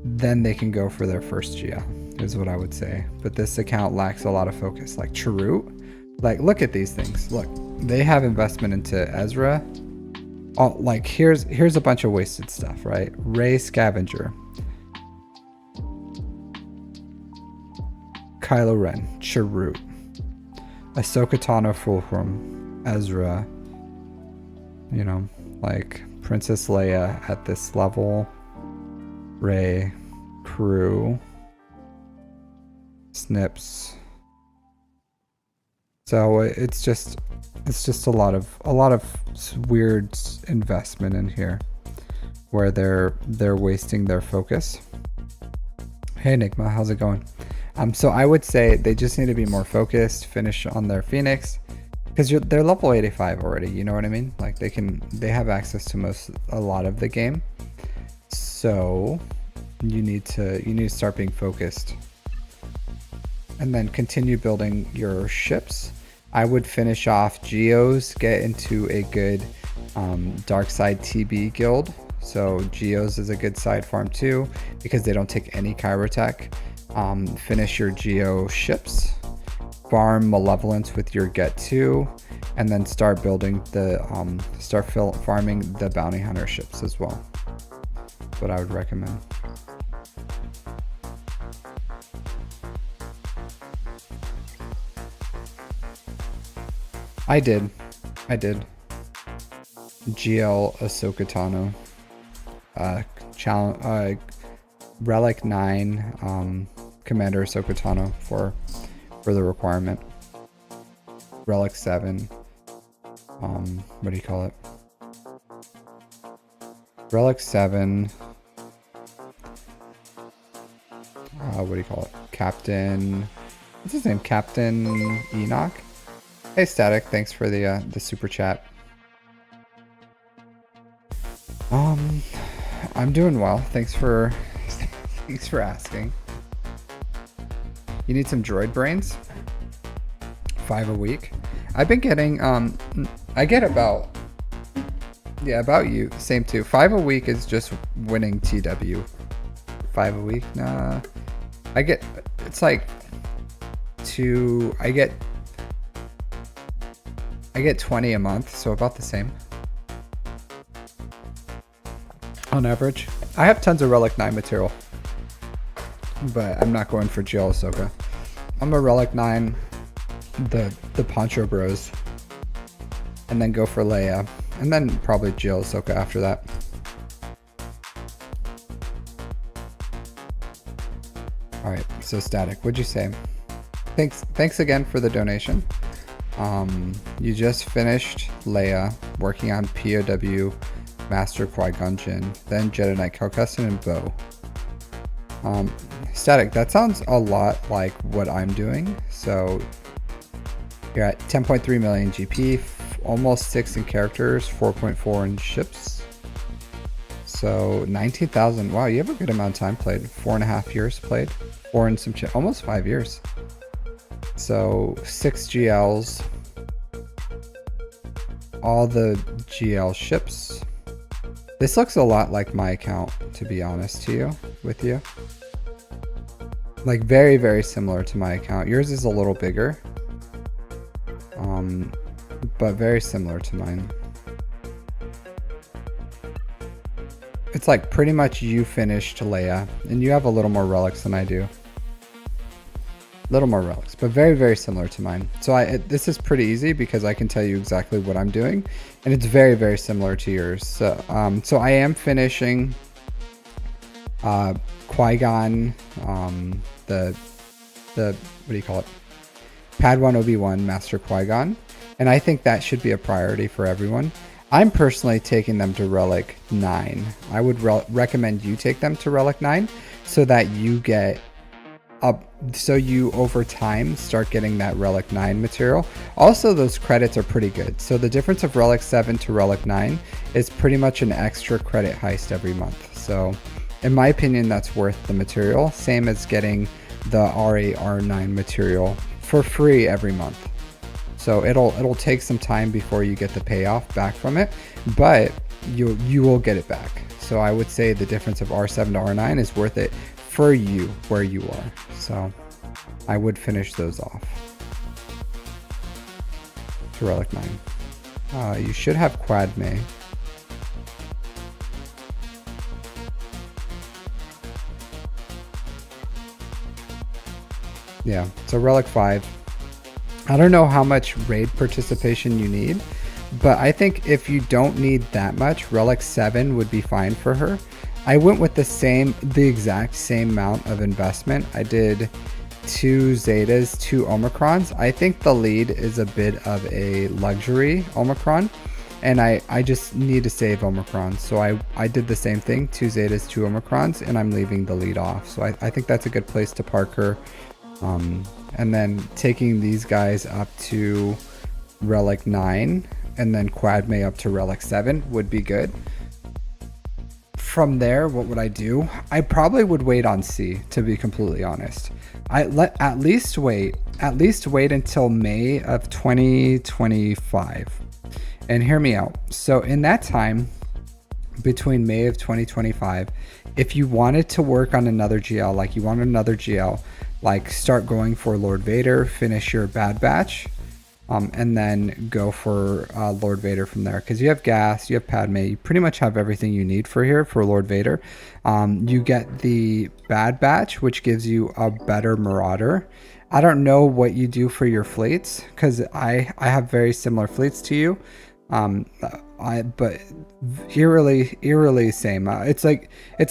Then they can go for their first GL, is what I would say. But this account lacks a lot of focus. Like Chirrut, like look at these things. Look, they have investment into Ezra. Oh, like here's a bunch of wasted stuff, right? Rey Scavenger, Kylo Ren, Chirrut, Ahsoka Tano Fulcrum, Ezra, you know, like Princess Leia at this level, Rey, Crew, Snips, So it's just a lot of weird investment in here where they're wasting their focus. Hey Enigma, how's it going? So I would say they just need to be more focused, finish on their Phoenix, because they're level 85 already. You know what I mean? Like they have access to a lot of the game. So you need to start being focused, and then continue building your ships. I would finish off Geos, get into a good dark side TB guild. So Geos is a good side farm too, because they don't take any Chirotech. Finish your Geo ships, farm Malevolence with your Get 2, and then start building farming the Bounty Hunter ships as well. That's what I would recommend. I did. GL Ahsoka Tano. Relic 9, Commander Ahsoka Tano for the requirement. Relic 7. What do you call it? Relic 7. What do you call it? Captain. What's his name? Captain Enoch. Hey Static, thanks for the super chat. I'm doing well. Thanks for asking. You need some droid brains? 5 a week. I've been getting I get about you. Same too. 5 a week is just winning TW. 5 a week? Nah. It's like 2. I get 20 a month, so about the same on average. I have tons of Relic 9 material, but I'm not going for GL Ahsoka. I'm a Relic 9, the Poncho Bros, and then go for Leia, and then probably GL Ahsoka after that. Alright, so Static, what'd you say? Thanks again for the donation. You just finished Leia, working on POW, Master Qui-Gon Jinn, then Jedi Knight Calcuston and Bo. Static, that sounds a lot like what I'm doing. So you're at 10.3 million GP, almost 6 in characters, 4.4 in ships. So 19,000. Wow, you have a good amount of time played. 4.5 years played. 4 and some almost 5 years. So 6 GLs. All the GL ships. This looks a lot like my account, to be honest with you. Like very, very similar to my account. Yours is a little bigger. But very similar to mine. It's like pretty much you finished Leia, and you have a little more relics than I do. Little more relics, but very, very similar to mine. So this is pretty easy because I can tell you exactly what I'm doing, and it's very, very similar to yours. So, so I am finishing Qui-Gon, the what do you call it? Padawan Obi-Wan Master Qui-Gon, and I think that should be a priority for everyone. I'm personally taking them to Relic 9. I would recommend you take them to Relic 9 so that you get up, so you over time start getting that Relic 9 material. Also, those credits are pretty good. So the difference of Relic 7 to Relic 9 is pretty much an extra credit heist every month. So in my opinion, that's worth the material. Same as getting the R8, R9 material for free every month. So it'll take some time before you get the payoff back from it, but you will get it back. So I would say the difference of R7 to R9 is worth it for you where you are. So I would finish those off to Relic 9. You should have Quad May. Yeah, so Relic 5. I don't know how much raid participation you need, but I think if you don't need that much, Relic 7 would be fine for her. I went with the exact same amount of investment. I did 2 zetas, 2 omicrons. I think the lead is a bit of a luxury omicron, and I just need to save omicron. So I did the same thing, 2 zetas, 2 omicrons, and I'm leaving the lead off. So I think that's a good place to park her. And then taking these guys up to relic 9 and then quad may up to relic 7 would be good. From there, what would I do? I probably would wait on C, to be completely honest. At least wait until May of 2025. And hear me out. So in that time, between May of 2025, if you wanted to work on another GL, like you want another GL, like start going for Lord Vader, finish your Bad Batch, and then go for Lord Vader from there. Because you have gas, you have Padme, you pretty much have everything you need for here for Lord Vader. You get the Bad Batch, which gives you a better Marauder. I don't know what you do for your fleets, because I have very similar fleets to you. But eerily same. It's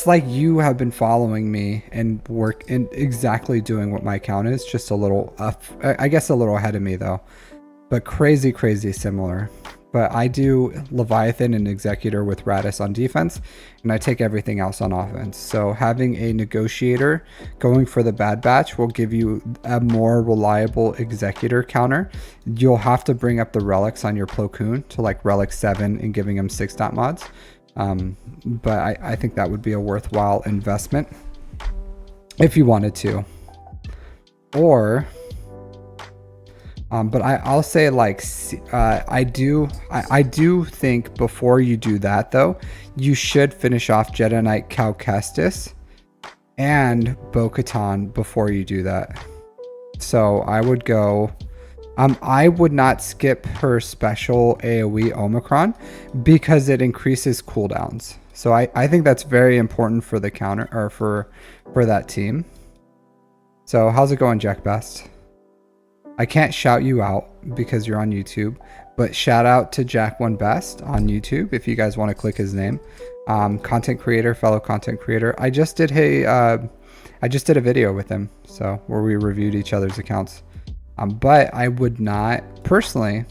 like you have been following me and work in exactly doing what my account is, just a little I guess a little ahead of me though, but crazy similar. But I do Leviathan and Executor with Radis on defense, and I take everything else on offense. So having a Negotiator going for the Bad Batch will give you a more reliable Executor counter. You'll have to bring up the relics on your Plo Koon to like relic 7 and giving him 6 dot mods. But I think that would be a worthwhile investment if you wanted to. Or but I'll say like I do think before you do that though, you should finish off Jedi Knight Cal Kestis and Bo-Katan before you do that. So I would go I would not skip her special AoE Omicron because it increases cooldowns. So I think that's very important for the counter, or for that team. So how's it going, Jack Best? I can't shout you out because you're on YouTube, but shout out to Jack One Best on YouTube if you guys want to click his name. Content creator, fellow content creator. I just did a video with him, so where we reviewed each other's accounts. But I would not personally,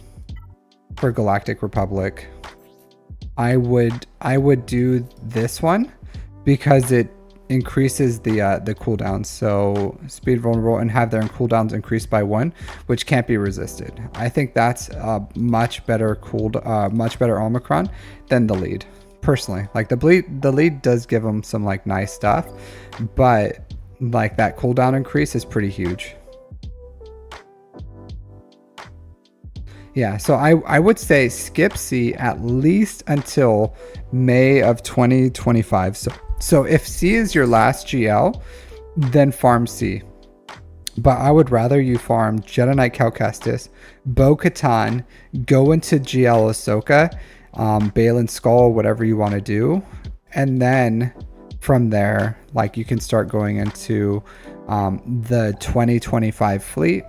for Galactic Republic, I would do this one because it increases the cooldowns, so speed vulnerable, and have their cooldowns increased by 1, which can't be resisted. I think that's a much better Omicron than the lead, personally. Like the lead does give them some like nice stuff, but like that cooldown increase is pretty huge. Yeah, so I would say skip C at least until May of 2025. So if C is your last GL, then farm C. But I would rather you farm Jedi Knight Cal Kestis, Bo-Katan, go into GL Ahsoka, Balin Skull, whatever you want to do. And then from there, like you can start going into the 2025 fleet.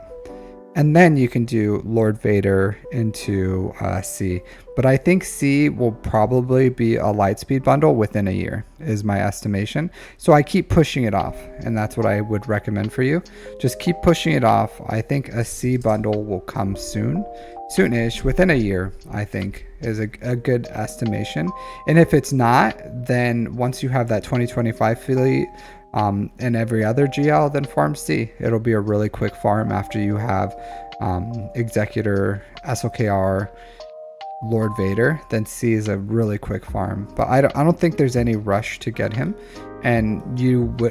And then you can do Lord Vader into C. But I think C will probably be a Lightspeed bundle within a year, is my estimation. So I keep pushing it off, and that's what I would recommend for you. Just keep pushing it off. I think a C bundle will come soonish, within a year, I think, is a good estimation. And if it's not, then once you have that 2025 fleet, and every other GL, then farm C. It'll be a really quick farm after you have Executor, SLKR, Lord Vader. Then C is a really quick farm. But I don't think there's any rush to get him. And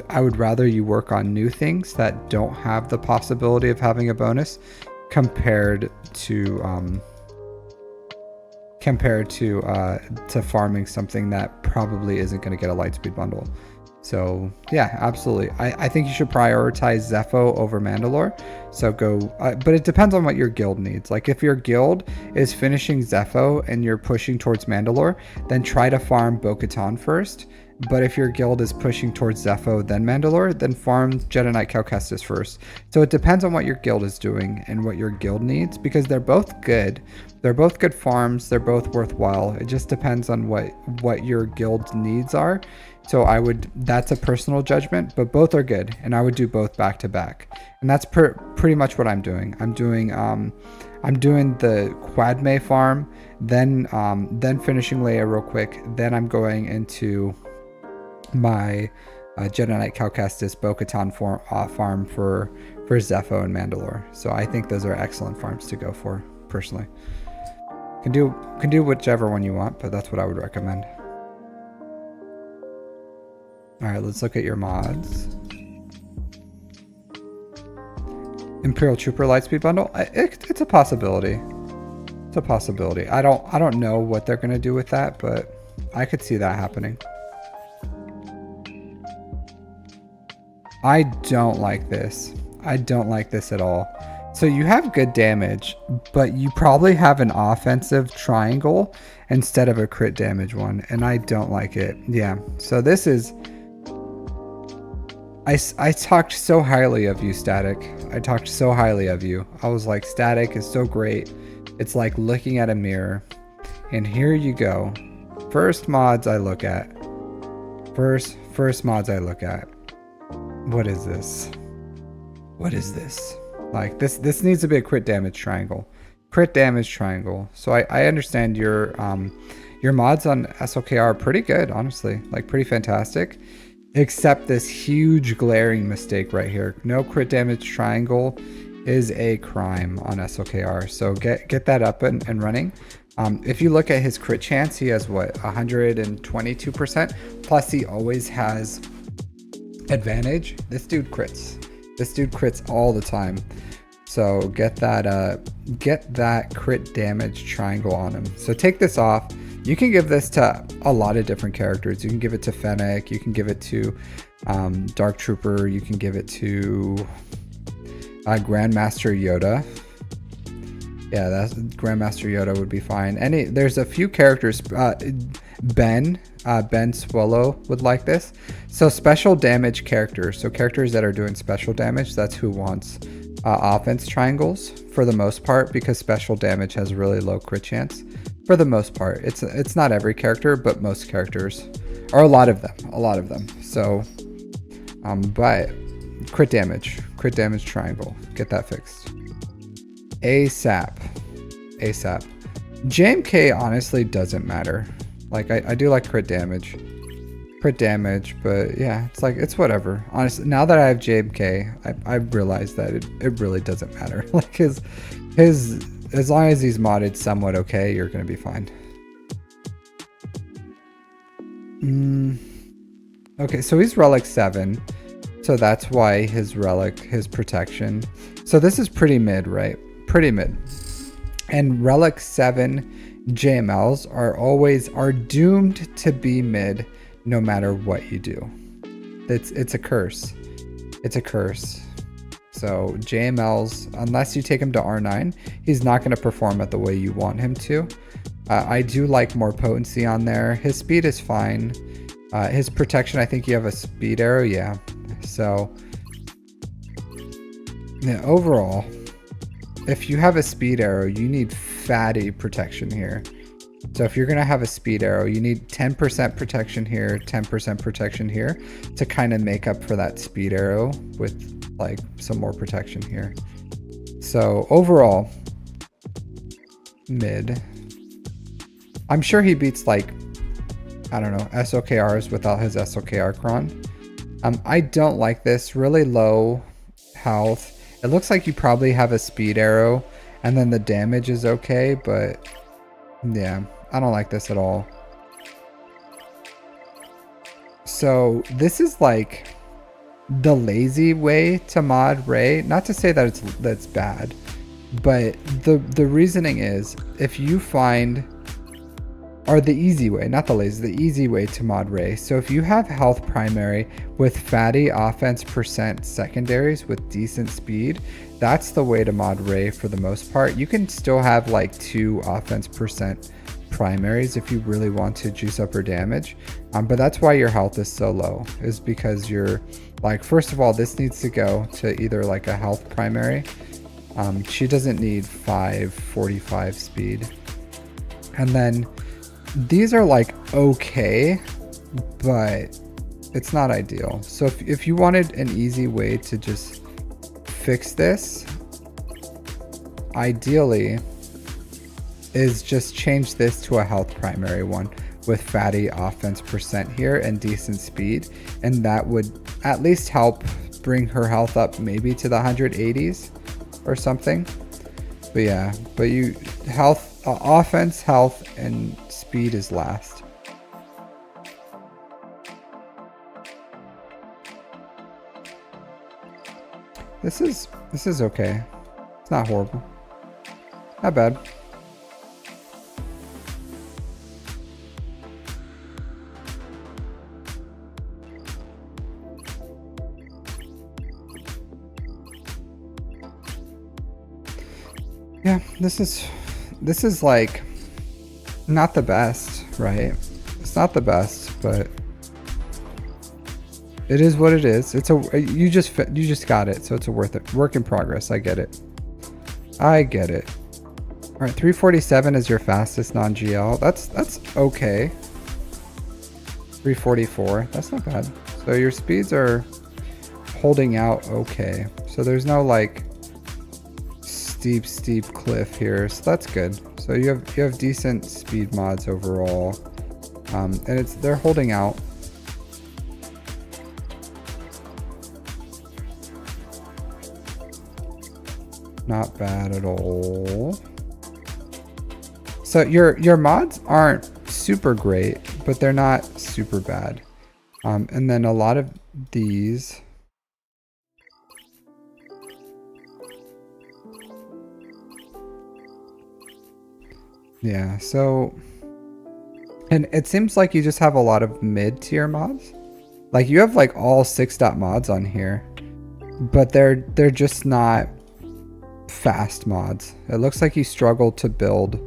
I would rather you work on new things that don't have the possibility of having a bonus compared to farming something that probably isn't going to get a Lightspeed bundle. So yeah, absolutely. I think you should prioritize Zepho over Mandalore. So go, but it depends on what your guild needs. Like if your guild is finishing Zepho and you're pushing towards Mandalore, then try to farm Bo-Katan first, But if your guild is pushing towards Zepho then Mandalore, then farm Jedi Knight Cal Kestis first. So it depends on what your guild is doing and what your guild needs, because they're both good. They're both good farms. They're both worthwhile. It just depends on what your guild's needs are. So that's a personal judgment, but both are good, and I would do both back to back. And that's pretty much what I'm doing. I'm doing the Quadme farm, then finishing Leia real quick. Then I'm going into my Jedi Knight Cal Kestis Bo-Katan farm for Zepho and Mandalore. So I think those are excellent farms to go for, personally. Can do whichever one you want, but that's what I would recommend. All right, let's look at your mods. Imperial Trooper Lightspeed Bundle. It's a possibility. It's a possibility. I don't know what they're gonna do with that, but I could see that happening. I don't like this. I don't like this at all. So you have good damage, but you probably have an offensive triangle instead of a crit damage one, and I don't like it. Yeah, so this is... I talked so highly of you, Static. I talked so highly of you. I was like, Static is so great. It's like looking at a mirror. And here you go. First mods I look at. First mods I look at. What is this? What is this? Like this needs to be a crit damage triangle. Crit damage triangle. So I understand your mods on SLKR are pretty good, honestly. Like pretty fantastic. Except this huge glaring mistake right here. No crit damage triangle is a crime on SLKR. So get that up and running. If you look at his crit chance, he has what, 122%. Plus he always has advantage. This dude crits. This dude crits all the time. So get that crit damage triangle on him. So take this off. You can give this to a lot of different characters. You can give it to Fennec. You can give it to Dark Trooper. You can give it to Grandmaster Yoda. Yeah, that's Grandmaster Yoda would be fine. There's a few characters. Ben Swallow would like this. So special damage characters. So characters that are doing special damage. That's who wants offense triangles for the most part, because special damage has really low crit chance. For the most part, it's not every character, but most characters, or a lot of them. So, but crit damage triangle, get that fixed. ASAP. JMK honestly doesn't matter. Like I do like crit damage, but yeah, it's whatever. Honestly, now that I have JMK, I realized that it really doesn't matter. Like his. As long as he's modded somewhat okay, you're going to be fine. Okay, so he's relic 7. So that's why his protection. So this is pretty mid, right? Pretty mid. And relic 7 JMLs are doomed to be mid no matter what you do. It's a curse. It's a curse. So JMLs, unless you take him to R9, he's not going to perform at the way you want him to. I do like more potency on there. His speed is fine. His protection, I think you have a speed arrow. Yeah. So yeah, overall, if you have a speed arrow, you need fatty protection here. So if you're going to have a speed arrow, you need 10% protection here, 10% protection here to kind of make up for that speed arrow with like some more protection here. So overall, mid. I'm sure he beats like, I don't know, SOKRs without his SOKR cron. I don't like this. Really low health. It looks like you probably have a speed arrow and then the damage is okay, but yeah, I don't like this at all. So this is like the lazy way to mod Rey. Not to say that that's bad, but the reasoning is, if you find, or the easy way, not the lazy, the easy way to mod Rey. So if you have health primary with fatty offense percent secondaries with decent speed, that's the way to mod Rey for the most part. You can still have like 2 offense percent primaries if you really want to juice up her damage. But that's why your health is so low, is because you're like, first of all, this needs to go to either like a health primary. She doesn't need 545 speed. And then these are like okay, but it's not ideal. So if you wanted an easy way to just fix this, ideally is just change this to a health primary one with fatty offense percent here and decent speed, and that would at least help bring her health up maybe to the 180s or something. But yeah, but you health, offense, health, and speed is last. This is okay. It's not horrible. Not bad. Yeah, this is like not the best, right? It's not the best, but it is what it is. It's a you just got it, so it's a work in progress. I get it. I get it. All right, 347 is your fastest non-GL. That's okay. 344. That's not bad. So your speeds are holding out okay. So there's no like steep cliff here, so that's good. So you have decent speed mods overall, and they're holding out. Not bad at all. So your mods aren't super great, but they're not super bad. And then a lot of these. Yeah, so, and it seems like you just have a lot of mid-tier mods. Like you have like all 6-dot mods on here, but they're just not fast mods. It looks like you struggle to build.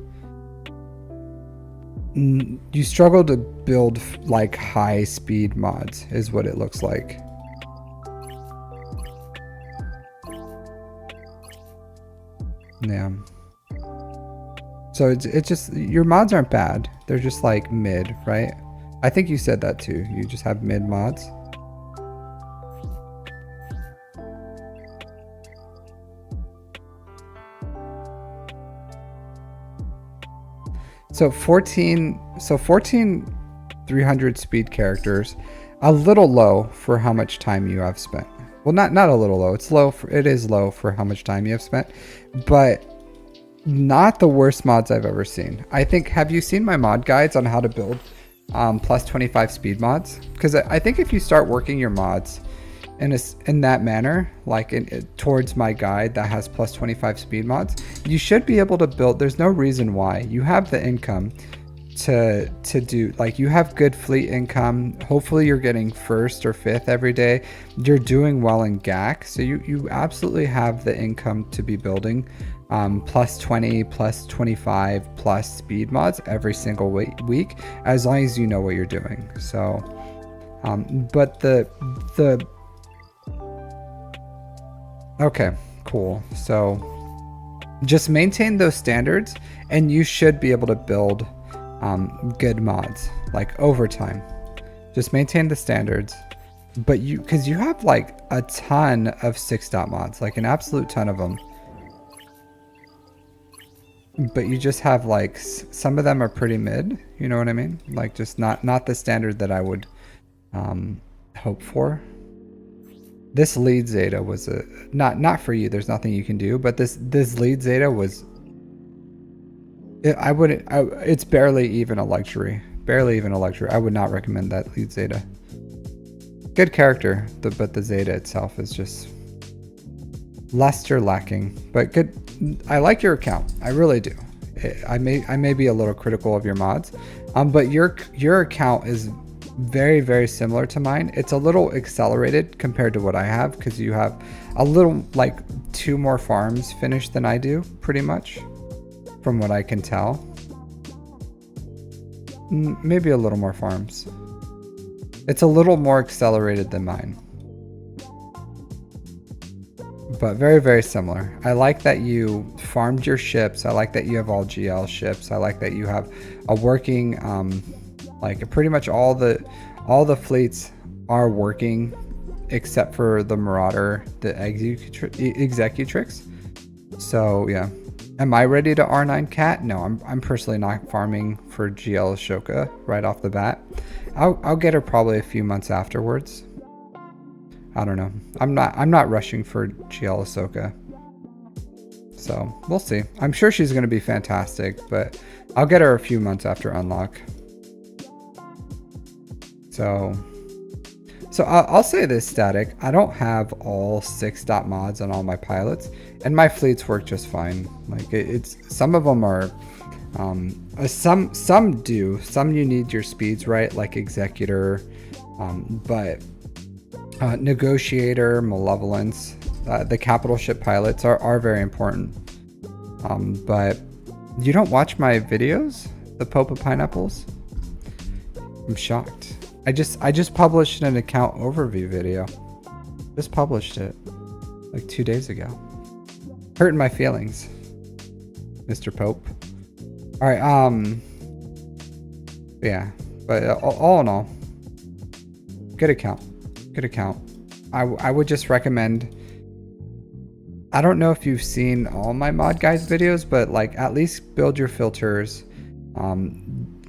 You struggle to build like high speed mods is what it looks like. Yeah. So it's just, your mods aren't bad. They're just like mid, right? I think you said that too. You just have mid mods. So 14 300 speed characters, a little low for how much time you have spent. Well, not a little low. It's low. It is low for how much time you have spent, but not the worst mods I've ever seen. I think, have you seen my mod guides on how to build plus 25 speed mods? Because I think if you start working your mods in that manner, like towards my guide that has plus 25 speed mods, you should be able to build. There's no reason why. You have the income to do, like, you have good fleet income. Hopefully you're getting 1st or 5th every day. You're doing well in GAC, so you absolutely have the income to be building plus 20, plus 25, plus speed mods every single week, as long as you know what you're doing. So, but okay, cool. So just maintain those standards and you should be able to build good mods, like over time. Just maintain the standards, but because you have like a ton of 6-dot mods, like an absolute ton of them. But you just have like, some of them are pretty mid, you know what I mean? Like just not the standard that I would hope for. This lead Zeta was not for you, there's nothing you can do, but this lead Zeta was, it's barely even a luxury. Barely even a luxury. I would not recommend that lead Zeta. Good character, but the Zeta itself is just luster lacking, but good. I like your account. I really do. I may be a little critical of your mods, but your account is very, very similar to mine. It's a little accelerated compared to what I have, because you have a little, like 2 more farms finished than I do, pretty much, from what I can tell. Maybe a little more farms. It's a little more accelerated than mine. But very, very similar. I like that you farmed your ships. I like that you have all GL ships. I like that you have a working, like pretty much all the fleets are working except for the Marauder, the Executrix. So yeah. Am I ready to R9 Cat? No, I'm personally not farming for GL Ashoka right off the bat. I'll get her probably a few months afterwards. I don't know. I'm not rushing for GL Ahsoka. So we'll see. I'm sure she's gonna be fantastic, but I'll get her a few months after unlock. So I'll say this, Static. I don't have all 6 dot mods on all my pilots, and my fleets work just fine. Like it's some of them are, some do. Some you need your speeds right, like Executor, but Negotiator, Malevolence, the capital ship pilots are very important. But you don't watch my videos, the Pope of Pineapples? I'm shocked. I just published an account overview video. Just published it like 2 days ago. Hurting my feelings, Mr. Pope. All right, yeah, but all in all, good account. Good account. I would just recommend, I don't know if you've seen all my mod guys videos, but like at least build your filters,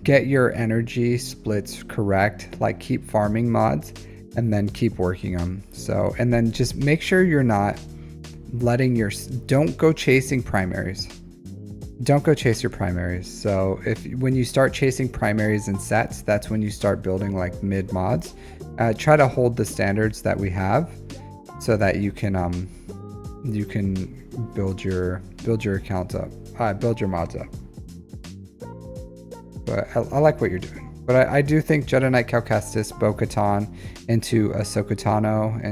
get your energy splits correct, like keep farming mods and then keep working them. So, and then just make sure you're not letting don't go chasing primaries. Don't go chase your primaries. So when you start chasing primaries and sets, that's when you start building like mid mods. Try to hold the standards that we have so that you can build your accounts up, build your mods up. But I like what you're doing. But I do think Jedi Knight Cal Kestis, Bo-Katan, into Ahsoka Tano,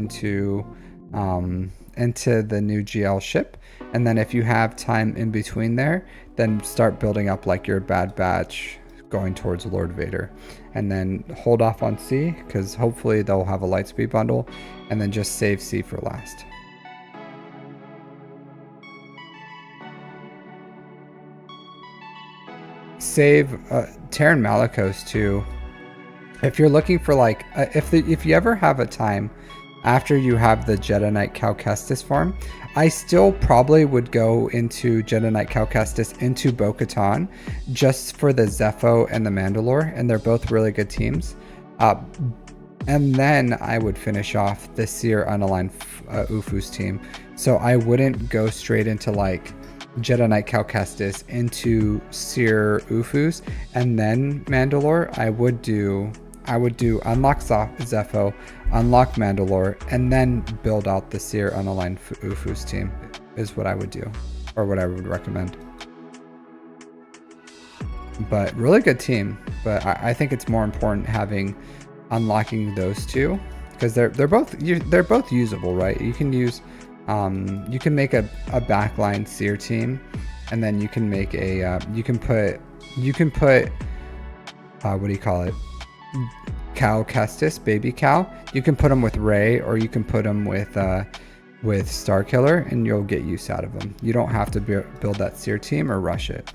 into the new GL ship. And then if you have time in between there, then start building up like your Bad Batch going towards Lord Vader. And then hold off on C, because hopefully they'll have a Lightspeed bundle. And then just save C for last. Save Terran Malicos too. If you're looking for like, if you ever have a time after you have the Jedi Knight Cal Kestis farm, I still probably would go into Jedi Knight Cal Kestis into Bo-Katan just for the Zepho and the Mandalore, and they're both really good teams. And then I would finish off the Seer Unaligned Ufus team. So I wouldn't go straight into like Jedi Knight Cal Kestis into Seer Ufus and then Mandalore. I would do unlock Zepho, unlock Mandalore, and then build out the Seer Unaligned Ufus team is what I would do, or what I would recommend. But really good team. But I think it's more important unlocking those two, because they're both usable, right? You can use you can make a backline Seer team, and then you can make a you can put what do you call it? Cal Kestis, baby Cal. You can put them with Rey, or you can put them with Starkiller, and you'll get use out of them. You don't have to build that Seer team or rush it.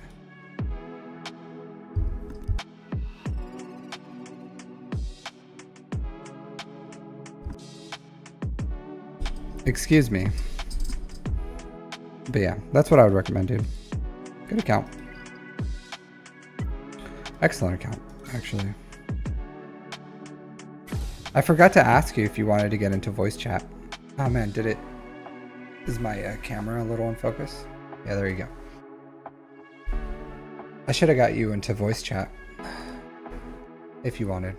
Excuse me. But yeah, that's what I would recommend, dude. Good account. Excellent account, actually. I forgot to ask you if you wanted to get into voice chat. Oh man, is my camera a little in focus? Yeah, there you go. I should have got you into voice chat if you wanted.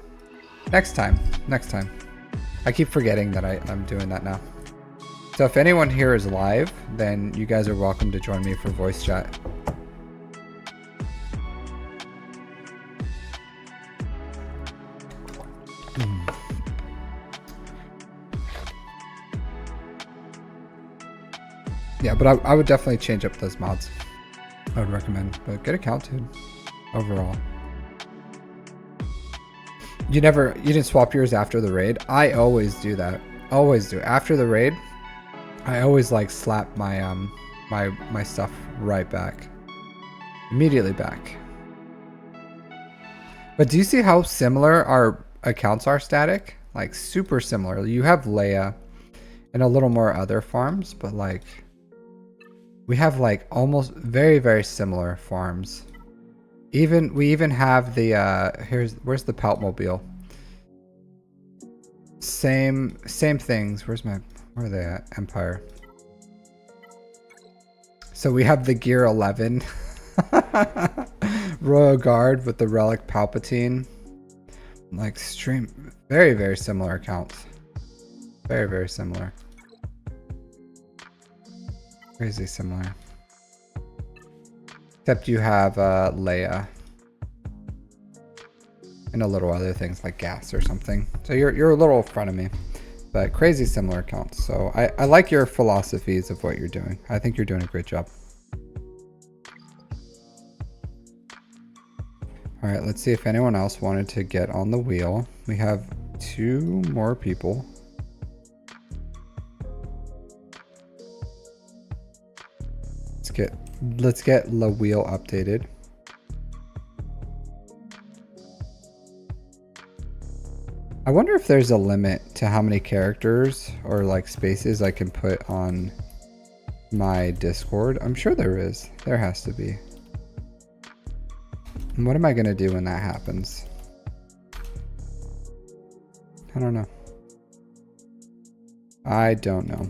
Next time. I keep forgetting that I'm doing that now. So if anyone here is live, then you guys are welcome to join me for voice chat. Yeah, but I would definitely change up those mods. I would recommend, but good account, dude, overall. You didn't swap yours after the raid? I always do that. Always do. After the raid, I always like slap my my stuff right back. Immediately back. But do you see how similar our accounts are static? Like super similar. You have Leia and a little more other farms, but like we have like almost very similar farms. We even have the where's the Paltmobile? Same things. Where are they at? Empire. So we have the Gear 11 Royal Guard with the Relic Palpatine. Like very similar accounts. Very similar. Crazy similar. Except you have Leia. And a little other things like gas or something. So you're a little in front of me. But crazy similar accounts. So I like your philosophies of what you're doing. I think you're doing a great job. Alright, let's see if anyone else wanted to get on the wheel. We have 2 more people. Let's get the wheel updated. I wonder if there's a limit to how many characters or like spaces I can put on my Discord. I'm sure there is. There has to be. And what am I gonna do when that happens? I don't know. I don't know.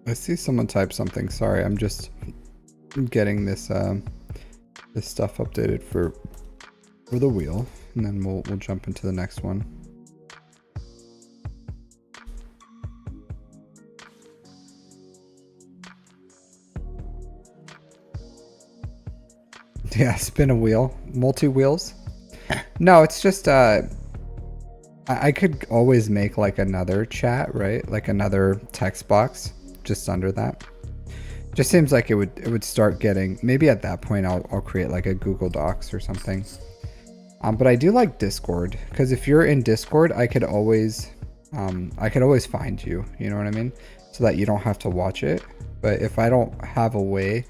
I see someone type something. Sorry, I'm just getting this this stuff updated for the wheel, and then we'll jump into the next one. Yeah, spin a wheel, multi wheels. No, it's just I could always make like another chat, right? Like another text box just under that. Just seems like it would start getting, maybe at that point I'll create like a Google Docs or something. But I do like Discord, because if you're in Discord, I could always find you, you know what I mean? So that you don't have to watch it. But if I don't have a way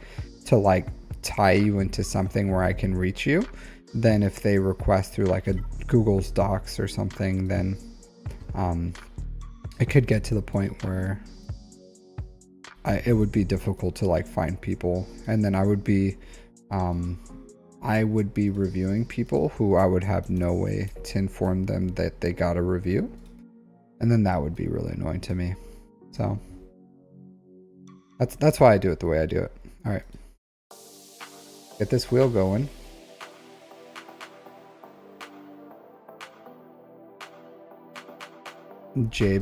to like tie you into something where I can reach you, then if they request through like a Google's Docs or something, then it could get to the point where it would be difficult to like find people, and then I would be reviewing people who I would have no way to inform them that they got a review, and then that would be really annoying to me. So that's why I do it the way I do it. All right, get this wheel going. J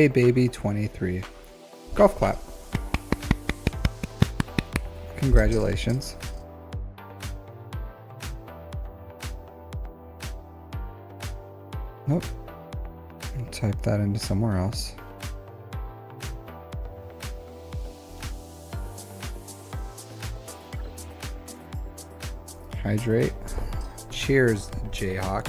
baby 23. Golf clap. Congratulations. Nope. I'll type that into somewhere else. Hydrate. Cheers, Jayhawk.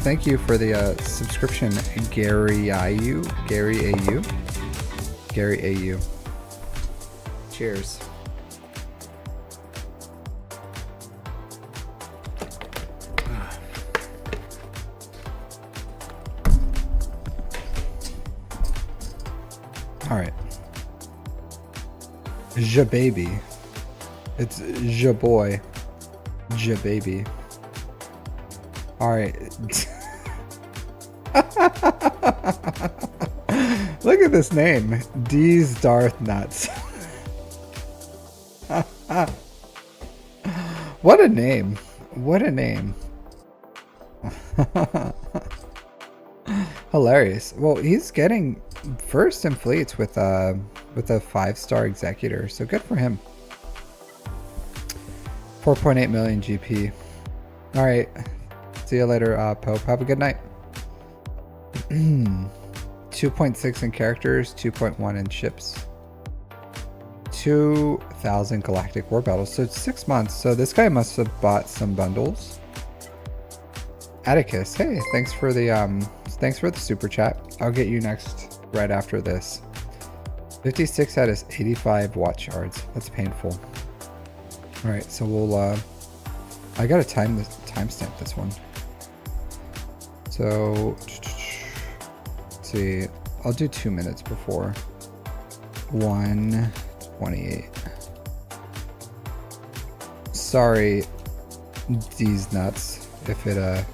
Thank you for the subscription, Gary AU. Cheers. All right. Jababy. It's Jaboy. Jababy. All right. Look at this name. D's Darth Nuts. What a name. What a name. Hilarious. Well, he's getting first in fleets with a 5-star executor, so good for him. 4.8 million GP. All right, see you later, Pope. Have a good night. 2.6 in characters, 2.1 in ships. 2,000 galactic war battles. So it's 6 months. So this guy must have bought some bundles. Atticus, hey, thanks for the super chat. I'll get you next right after this. 56 out of 85 watch shards. That's painful. All right, so we'll I gotta timestamp this one. So let's see, I'll do 2 minutes before 1:28. Sorry, these nuts, if it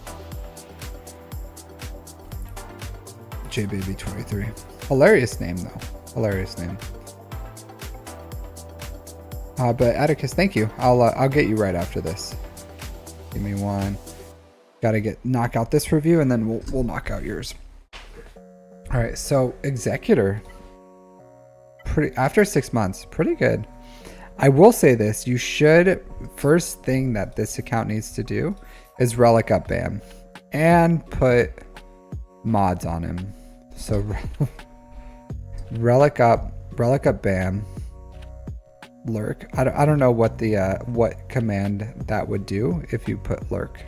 JBaby23. Hilarious name though. Hilarious name. But Atticus, thank you. I'll get you right after this. Give me one. Gotta knock out this review and then we'll knock out yours. All right, so Executor, after 6 months, pretty good. I will say this: you should, first thing that this account needs to do is relic up Bam and put mods on him. So relic up Bam. Lurk. I don't know what the what command that would do if you put lurk.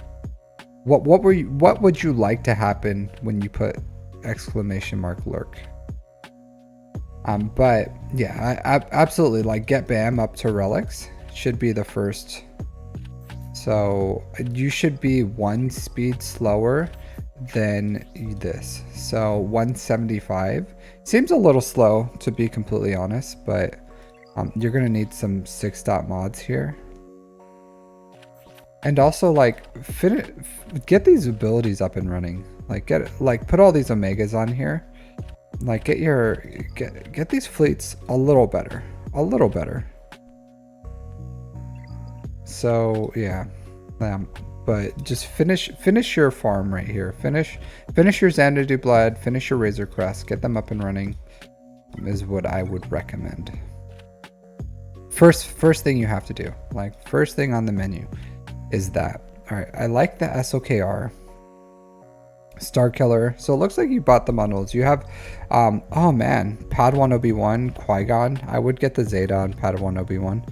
What would you like to happen when you put !lurk? But yeah, I absolutely, like, get Bam up to relics should be the first. So you should be 1 speed slower than this. So 175 seems a little slow, to be completely honest, but you're gonna need some 6-dot mods here. And also, like, get these abilities up and running. Like, put all these omegas on here. Like, get these fleets a little better. So yeah, but just finish your farm right here. Finish your Xanadu Blood. Finish your Razor Crest. Get them up and running is what I would recommend. First thing you have to do, like, first thing on the menu is that. All right, I like the SOKR. Star Killer. So it looks like you bought the bundles. You have, oh man, Padawan Obi-Wan, Qui-Gon. I would get the Zeta on Padawan Obi-Wan.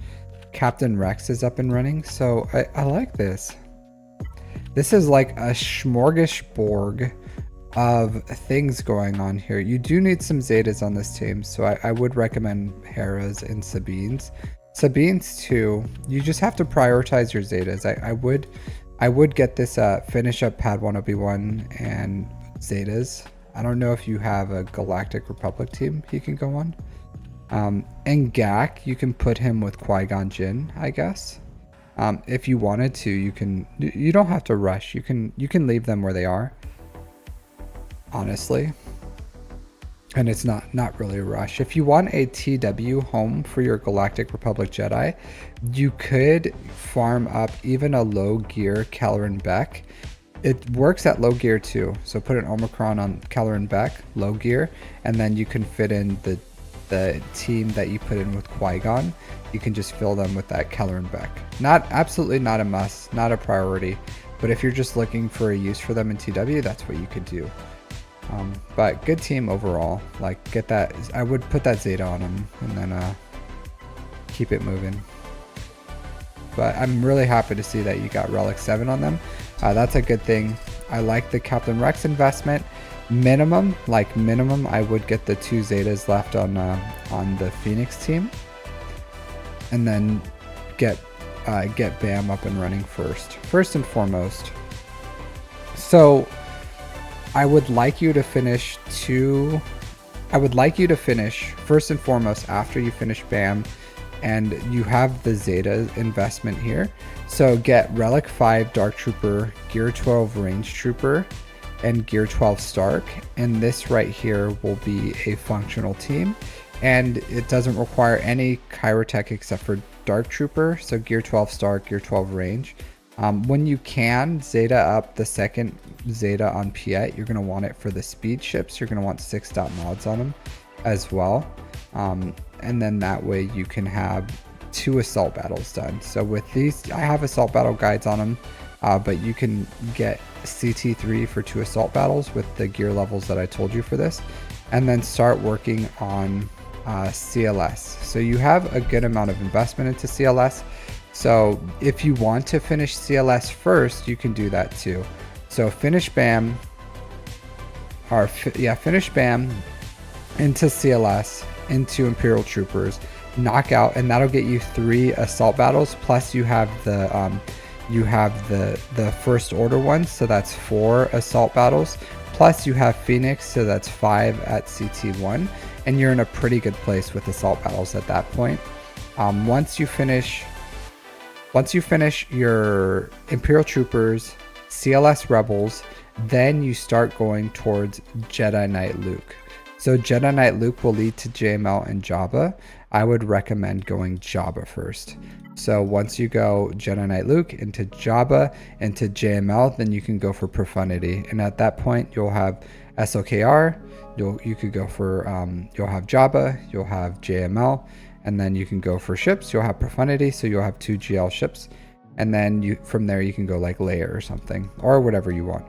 Captain Rex is up and running. So I like this. This is like a smorgasbord of things going on here. You do need some Zetas on this team. So I would recommend Hera's and Sabine's. Sabine's too. You just have to prioritize your Zetas. I would get this finish up Padawan Obi-Wan and Zetas. I don't know if you have a Galactic Republic team he can go on. And Gak, you can put him with Qui-Gon Jinn, I guess. If you wanted to, you don't have to rush. You can leave them where they are, honestly. And it's not really a rush. If you want a TW home for your Galactic Republic Jedi, you could farm up even a low gear Kelleran Beck. It works at low gear too. So put an Omicron on Kelleran Beck, low gear, and then you can fit in the team that you put in with Qui-Gon. You can just fill them with that Kelleran Beck. Absolutely not a must, not a priority. But if you're just looking for a use for them in TW, that's what you could do. But good team overall. Like, get that. I would put that Zeta on him and then keep it moving. But I'm really happy to see that you got Relic 7 on them. That's a good thing. I like the Captain Rex investment. Minimum, I would get the 2 Zetas left on the Phoenix team, and then get Bam up and running first and foremost. So I would like you to finish first and foremost after you finish Bam, and you have the Zeta investment here. So get Relic 5 Dark Trooper, Gear 12 Range Trooper, and Gear 12 Stark, and this right here will be a functional team, and it doesn't require any Chirotech except for Dark Trooper. So Gear 12 Stark, Gear 12 Range. When you can zeta up the second zeta on Piet, you're going to want it for the speed ships. You're going to want 6.mods on them as well. And then that way you can have 2 assault battles done. So with these, I have assault battle guides on them, but you can get CT3 for 2 assault battles with the gear levels that I told you for this, and then start working on CLS. So you have a good amount of investment into CLS. So if you want to finish CLS first, you can do that too. So finish BAM, or finish BAM into CLS, into Imperial Troopers, knock out, and that'll get you 3 assault battles. Plus you have the first order ones, so that's 4 assault battles. Plus you have Phoenix, so that's 5 at CT1, and you're in a pretty good place with assault battles at that point. Once you finish your Imperial Troopers, CLS Rebels, then you start going towards Jedi Knight Luke. So Jedi Knight Luke will lead to JML and Jabba. I would recommend going Jabba first. So once you go Jedi Knight Luke into Jabba into JML, then you can go for Profundity. And at that point, you'll have SOKR. You could go for you'll have Jabba, you'll have JML, and then you can go for ships. You'll have Profundity, so you'll have 2 GL ships, and then from there you can go like Layer or something, or whatever you want.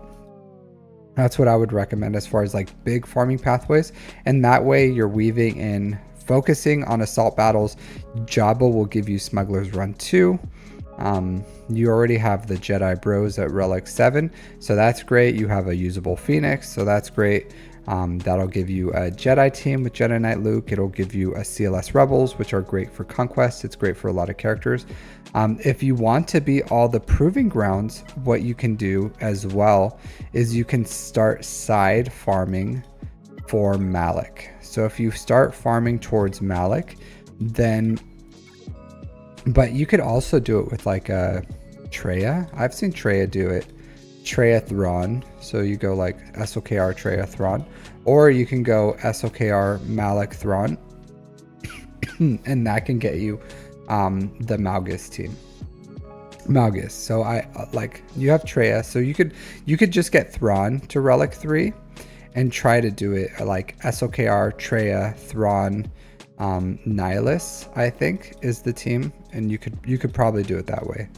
That's what I would recommend as far as like big farming pathways, and that way you're weaving in, focusing on assault battles. Jabba will give you Smuggler's Run 2. You already have the Jedi Bros at Relic 7, so that's great. You have a usable Phoenix, so that's great. That'll give you a Jedi team with Jedi Knight Luke. It'll give you a CLS Rebels, which are great for Conquest. It's great for a lot of characters. If you want to be all the Proving Grounds, what you can do as well is you can start side farming for Malik. So if you start farming towards Malik, then, but you could also do it with like a Treya. I've seen Treya do it. Treya Thrawn, so you go like SOKR Treya Thrawn, or you can go SOKR Malik Thrawn, and that can get you the Malgus team. Malgus. So I like, you have Treya, so you could just get Thrawn to Relic 3 and try to do it like SOKR Treya Thrawn Nihilus, I think is the team, and you could probably do it that way.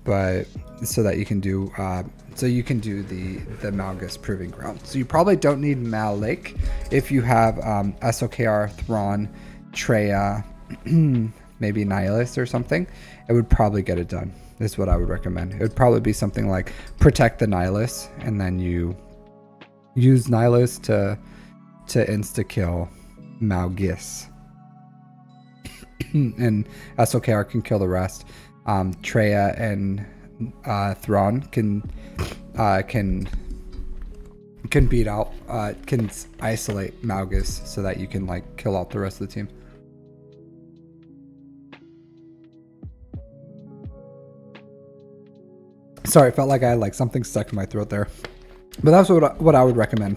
But so that you can do the Malgus Proving Ground. So you probably don't need Malik if you have SOKR Thrawn, Treya, maybe Nihilus or something. It would probably get it done, is what I would recommend. It would probably be something like protect the Nihilus, and then you use Nihilus to insta kill Malgus. And SOKR can kill the rest. Treya and Thrawn can beat out, can isolate Malgus so that you can like kill out the rest of the team. Sorry, it felt like I had like something stuck in my throat there, but that's what I would recommend.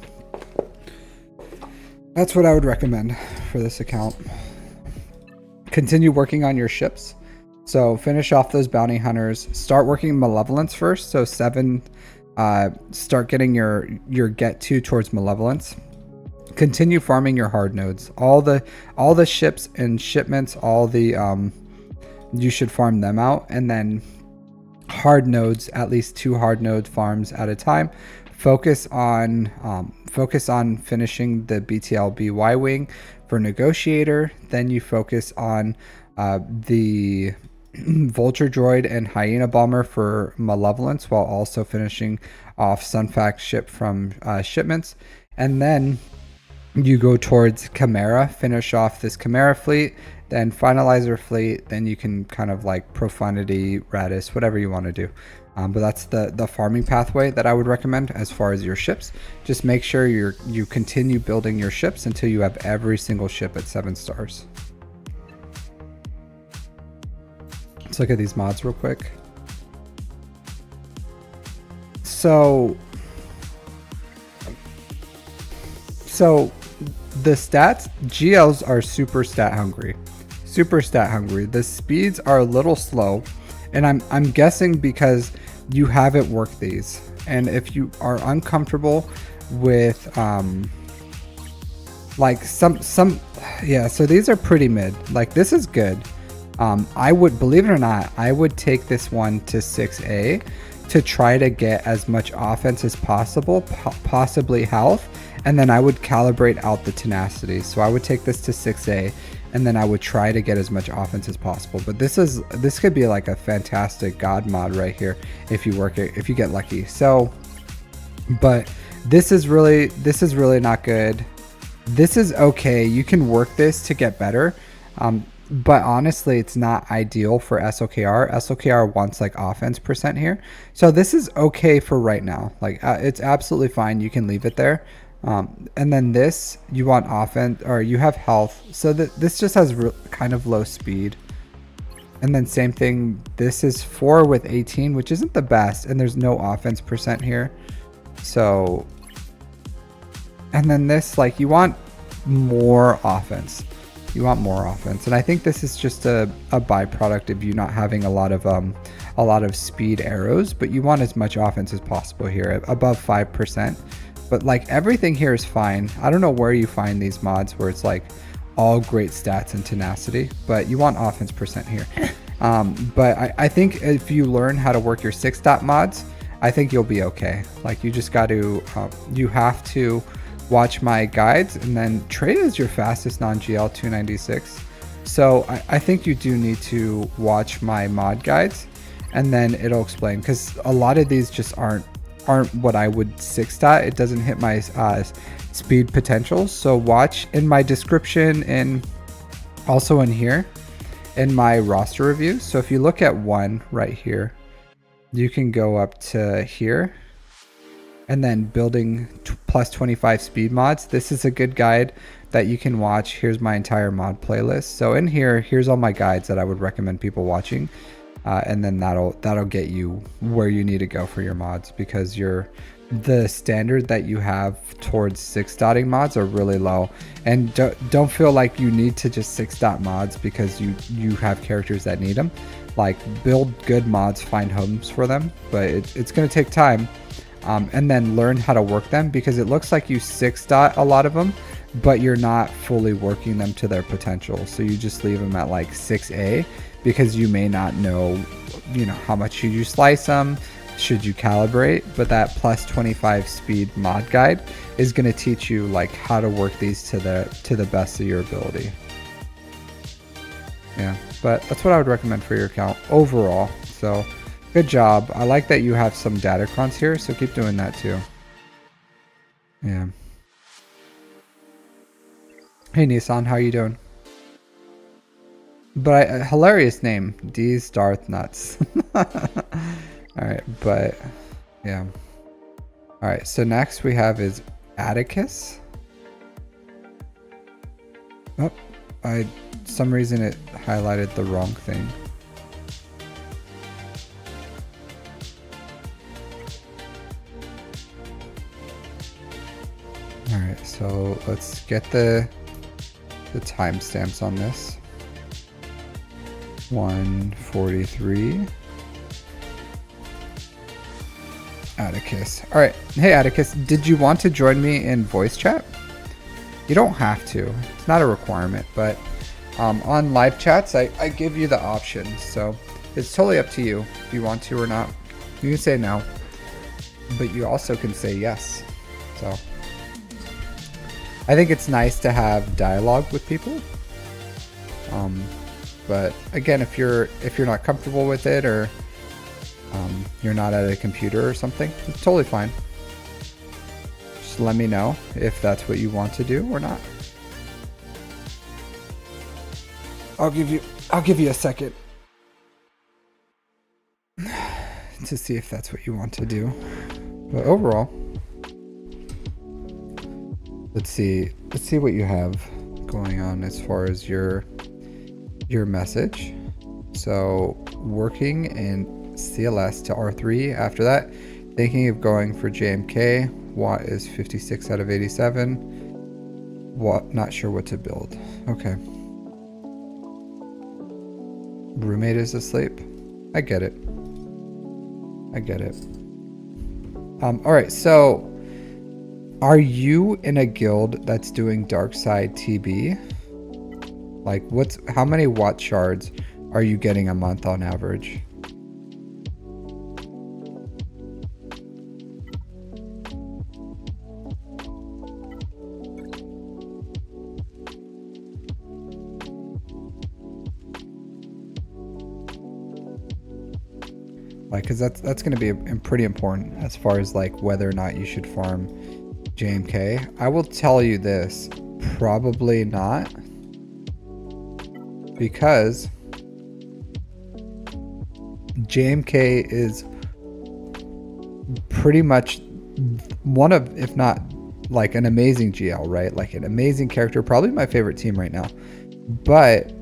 That's what I would recommend for this account. Continue working on your ships. So finish off those bounty hunters. Start working Malevolence first. So 7, start getting your get to towards Malevolence. Continue farming your hard nodes. All the ships and shipments, all the you should farm them out, and then hard nodes, at least 2 hard node farms at a time. Focus on finishing the BTLB Y-Wing for Negotiator. Then you focus on the Vulture Droid and Hyena Bomber for Malevolence, while also finishing off Sunfac ship from shipments. And then you go towards Chimera, finish off this Chimera fleet, then finalize your fleet. Then you can kind of like Profundity, Radis, whatever you want to do. But that's the farming pathway that I would recommend as far as your ships. Just make sure you continue building your ships until you have every single ship at 7 stars. Let's look at these mods real quick. So the stats, GLs are super stat hungry. The speeds are a little slow, And I'm guessing because you haven't worked these, and if you are uncomfortable with like some yeah, so these are pretty mid. Like this is good. I would, believe it or not, I would take this one to 6A to try to get as much offense as possible, possibly health, and then I would calibrate out the tenacity. So I would take this to 6A, and then I would try to get as much offense as possible. But this could be like a fantastic god mod right here if you work it, if you get lucky. So, but this is really not good. This is okay. You can work this to get better. But honestly, it's not ideal for SOKR. SOKR wants like offense percent here. So this is okay for right now. Like it's absolutely fine. You can leave it there. And then this, you want offense, or you have health. So that this just has kind of low speed. And then same thing, this is 4 with 18, which isn't the best. And there's no offense percent here. So, and then this, like you want more offense. You want more offense, and I think this is just a byproduct of you not having a lot of speed arrows, but you want as much offense as possible here, above 5%. But like everything here is fine. I don't know where you find these mods where it's like all great stats and tenacity, but you want offense percent here. But I think if you learn how to work your 6-dot mods, I think you'll be okay. Like you just got to, you have to watch my guides, and then trade as your fastest non-GL 296. So I think you do need to watch my mod guides, and then it'll explain, because a lot of these just aren't what I would 6-dot. It doesn't hit my speed potential. So watch in my description and also in here in my roster review. So if you look at 1 right here, you can go up to here, and then building plus 25 speed mods. This is a good guide that you can watch. Here's my entire mod playlist. So in here, here's all my guides that I would recommend people watching. And then that'll get you where you need to go for your mods, because the standard that you have towards 6-dotting mods are really low. And don't feel like you need to just 6-dot mods because you have characters that need them. Like build good mods, find homes for them, but it's going to take time. And then learn how to work them, because it looks like you 6-dot a lot of them, but you're not fully working them to their potential. So you just leave them at like 6A, because you may not know, how much should you slice them, should you calibrate. But that plus 25 speed mod guide is going to teach you like how to work these to the best of your ability. Yeah, but that's what I would recommend for your account overall. So good job. I like that you have some datacrons here, so keep doing that too. Yeah. Hey Nissan, how you doing? But hilarious name, D's Darth Nuts. Alright, but yeah. Alright, so next we have is Atticus. Oh, some reason it highlighted the wrong thing. Alright, so let's get the timestamps on this. 1:43. Atticus. Alright, hey Atticus, did you want to join me in voice chat? You don't have to. It's not a requirement, but on live chats, I give you the option. So it's totally up to you if you want to or not. You can say no, but you also can say yes. So I think it's nice to have dialogue with people. But again, if you're not comfortable with it, or you're not at a computer or something, it's totally fine. Just let me know if that's what you want to do or not. I'll give you a second to see if that's what you want to do. But overall, let's see what you have going on as far as your message. So working in CLS to R3. After that, thinking of going for JMK. Watt is 56 out of 87. Watt, not sure what to build. Okay. Roommate is asleep. I get it. I get it. All right, so are you in a guild that's doing dark side TB? Like, how many watt shards are you getting a month on average? Like, because that's going to be pretty important as far as like whether or not you should farm JMK. I will tell you this, probably not, because JMK is pretty much one of, if not like an amazing GL, right? Like an amazing character, probably my favorite team right now. But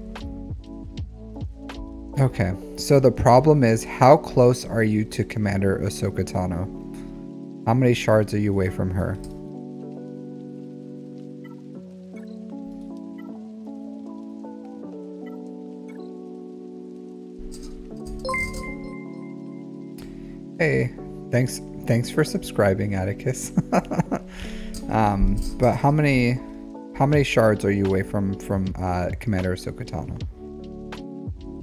okay, so the problem is, how close are you to Commander Ahsoka Tano? How many shards are you away from her? Hey, thanks for subscribing, Atticus. But how many shards are you away from Commander Ahsoka Tano?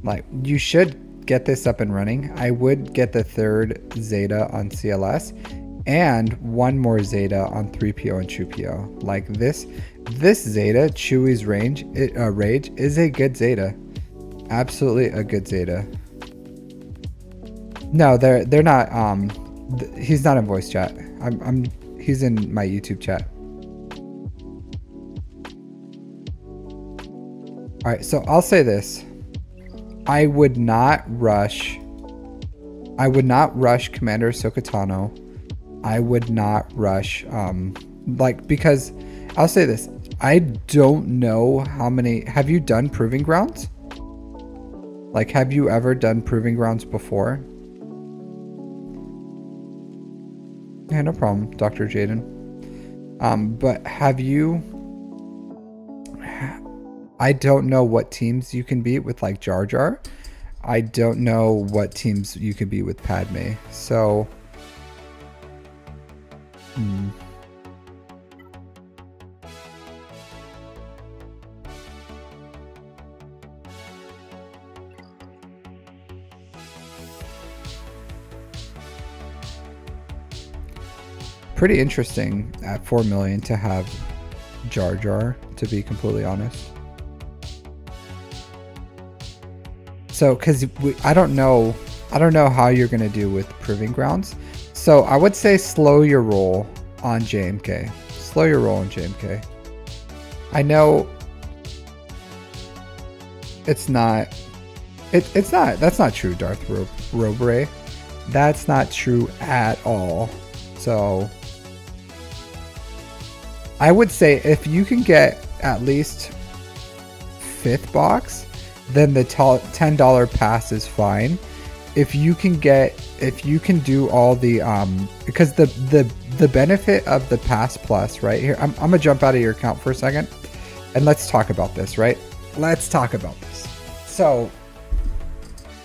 Like, you should get this up and running. I would get the 3rd Zeta on CLS and one more Zeta on 3PO and 2PO. Like this Zeta, Chewie's rage is a good Zeta. Absolutely a good Zeta. No, they're not. He's not in voice chat. He's in my YouTube chat. All right, so I'll say this. I would not rush Commander Ahsoka Tano. I would not rush, because I'll say this. I don't know how many, have you done Proving Grounds? Like, have you ever done Proving Grounds before? Yeah, no problem, Dr. Jaden. But have you, I don't know what teams you can beat with like Jar Jar. I don't know what teams you could beat with Padme. So, pretty interesting at 4 million to have Jar Jar, to be completely honest. So, because I don't know how you're gonna do with Proving Grounds. So I would say slow your roll on JMK. Slow your roll on JMK. I know it's not. It's not. That's not true, Darth Robre. That's not true at all. So I would say if you can get at least 5th box, then the $10 pass is fine. If you can do all the because the benefit of the pass plus right here, I'm gonna jump out of your account for a second and let's talk about this, right? Let's talk about this. So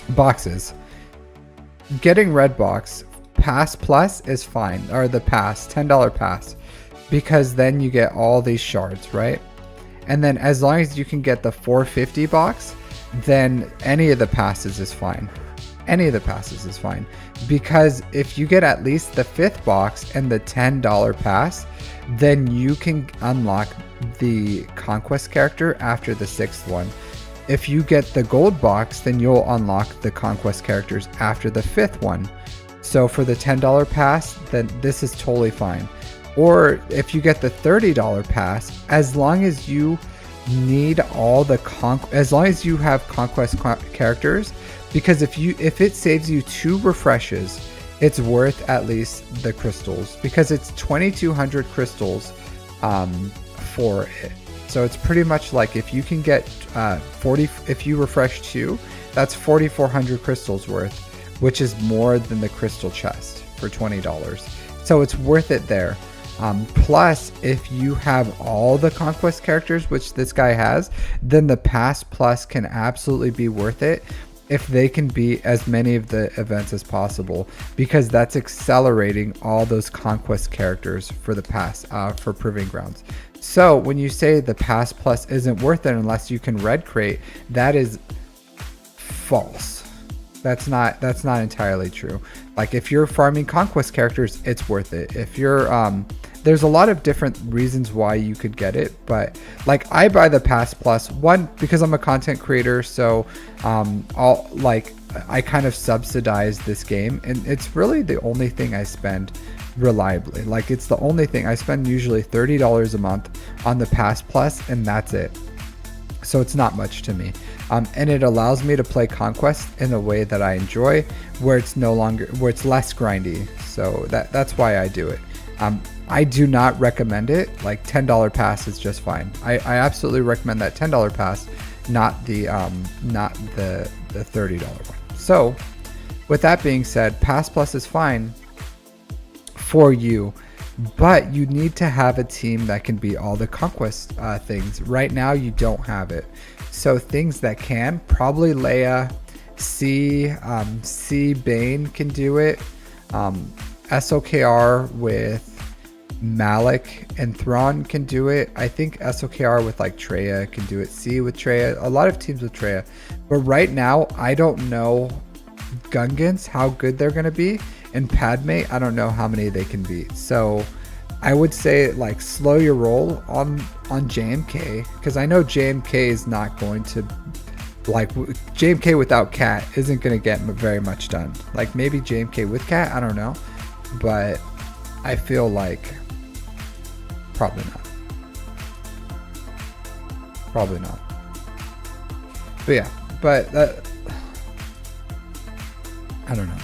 boxes, getting red box pass plus is fine, or the pass $10 pass, because then you get all these shards, right? And then as long as you can get the 450 box, then any of the passes is fine. Any of the passes is fine, because if you get at least the 5th box and the $10 pass, then you can unlock the conquest character after the 6th one. If you get the gold box, then you'll unlock the conquest characters after the 5th one. So for the $10 pass, then this is totally fine. Or if you get the $30 pass, as long as you need all the as long as you have conquest characters, because if it saves you 2 refreshes, it's worth at least the crystals, because it's 2200 crystals for it. So it's pretty much like if you can get 40, if you refresh 2, that's 4400 crystals worth, which is more than the crystal chest for $20. So it's worth it there. Plus, if you have all the conquest characters, which this guy has, then the pass plus can absolutely be worth it. if they can beat as many of the events as possible, because that's accelerating all those conquest characters for the pass, for Proving Grounds. So when you say the pass plus isn't worth it unless you can red crate, that is false. That's not entirely true. Like if you're farming conquest characters, it's worth it. If you're there's a lot of different reasons why you could get it, but like I buy the pass plus one because I'm a content creator, so I kind of subsidize this game, and it's really the only thing I spend reliably. Like it's the only thing I spend, usually $30 a month on the pass plus, and that's it. So it's not much to me, and it allows me to play conquest in a way that I enjoy, where it's less grindy. So that's why I do it. I do not recommend it. Like $10 pass is just fine. I absolutely recommend that $10 pass, not the $30 one. So with that being said, pass plus is fine for you, but you need to have a team that can beat all the conquest things. Right now you don't have it. So things that can, probably Leia, C Bane can do it. SOKR with Malik and Thrawn can do it. I think SOKR with like Traya can do it. C with Traya. A lot of teams with Traya. But right now, I don't know Gungans, how good they're going to be. And Padme, I don't know how many they can beat. So I would say like slow your roll on JMK, because I know JMK is not going to, like, JMK without Cat isn't going to get very much done. Like maybe JMK with Cat, I don't know. But I feel like probably not. But yeah, but I don't know.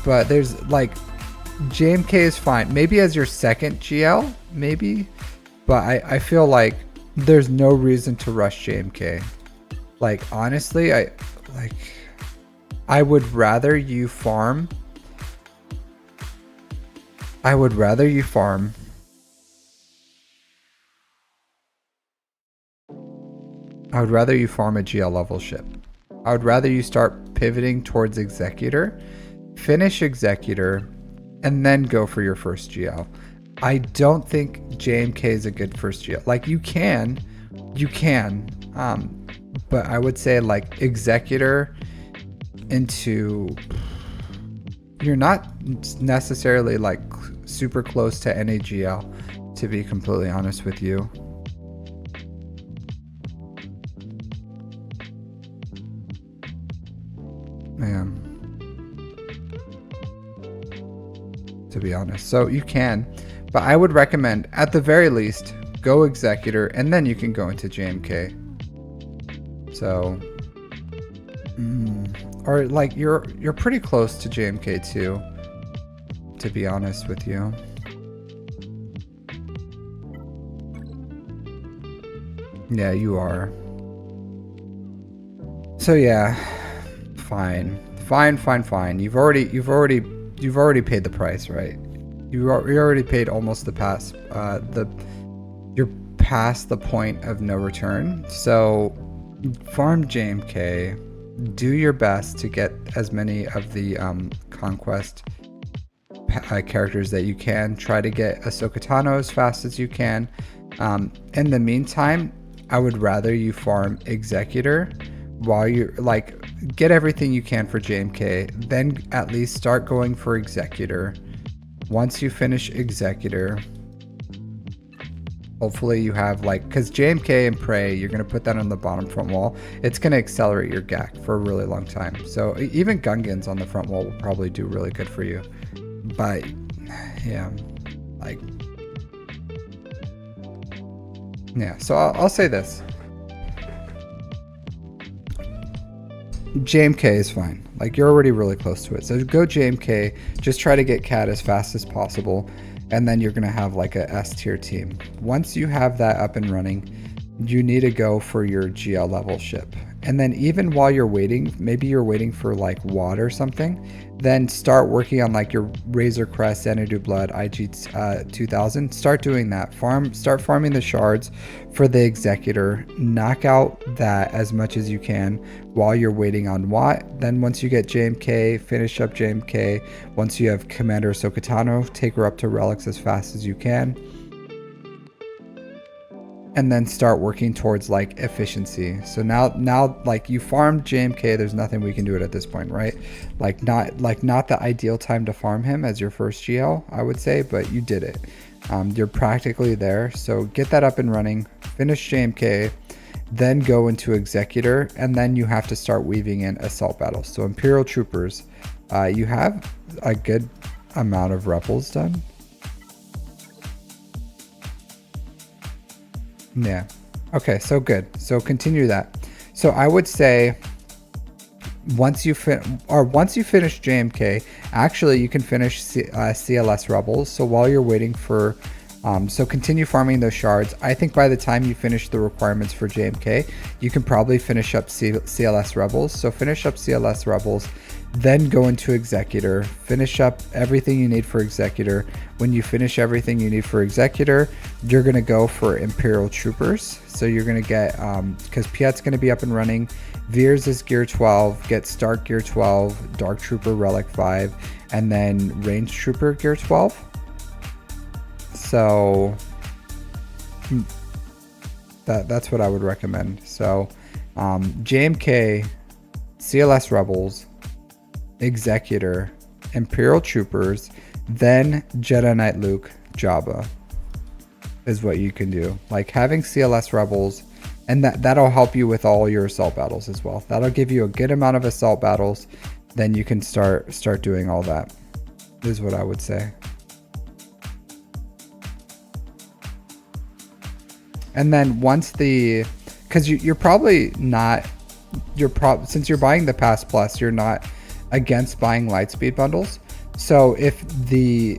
But there's like JMK is fine. Maybe as your second GL, maybe. But I feel like there's no reason to rush JMK. Like honestly, I would rather you farm. I would rather you farm a GL level ship. I would rather you start pivoting towards Executor, finish Executor, and then go for your first GL. I don't think JMK is a good first GL. Like you can, but I would say like Executor into, you're not necessarily like super close to NAGL, to be completely honest with you. Man, to be honest, so you can, but I would recommend at the very least go Executor, and then you can go into JMK. So or like you're pretty close to JMK too, to be honest with you. Yeah, you are. So yeah, fine. You've already paid the price, right? You already paid almost the pass. You're past the point of no return. So farm JMK. Do your best to get as many of the conquest characters that you can. Try to get Ahsoka Tano as fast as you can. In the meantime, I would rather you farm Executor while you're like, get everything you can for JMK, then at least start going for Executor. Once you finish Executor, hopefully you have like, because JMK and Prey, you're going to put that on the bottom front wall. It's going to accelerate your GAC for a really long time. So even Gungans on the front wall will probably do really good for you. But yeah, like, yeah, so I'll say this. JMK is fine. Like you're already really close to it. So go JMK, just try to get Cat as fast as possible. And then you're going to have like a S tier team. Once you have that up and running, you need to go for your GL level ship. And then even while you're waiting, maybe you're waiting for like WAD or something, then start working on like your Razor Crest, Xanadu Blood, IG 2000. Start doing that. Start farming the shards for the Executor. Knock out that as much as you can while you're waiting on Watt. Then once you get JMK, finish up JMK. Once you have Commander Ahsoka Tano, take her up to relics as fast as you can. And then start working towards like efficiency. So now like you farmed JMK, there's nothing we can do it at this point, right? Not the ideal time to farm him as your first GL, I would say, but you did it. You're practically there. So get that up and running, finish JMK, then go into Executor, and then you have to start weaving in assault battles. So Imperial Troopers, you have a good amount of rebels done. Yeah. Okay, so good. So continue that. So I would say once you finish JMK, actually you can finish CLS rebels. So while you're waiting for so continue farming those shards. I think by the time you finish the requirements for JMK, you can probably finish up CLS rebels. So finish up CLS rebels, then go into Executor, finish up everything you need for Executor. When you finish everything you need for Executor, you're going to go for Imperial Troopers. So you're going to get, because Piet's going to be up and running, Veers is gear 12, get Stark gear 12, Dark Trooper Relic 5, and then Range Trooper gear 12. So that's what I would recommend. So JMK, CLS Rebels, Executor, Imperial Troopers, then Jedi Knight Luke, Jabba is what you can do. Like having CLS Rebels, and that'll help you with all your assault battles as well. That'll give you a good amount of assault battles. Then you can start doing all that, is what I would say. And then once because you're probably not, since you're buying the Pass Plus, you're not against buying Lightspeed bundles. So if the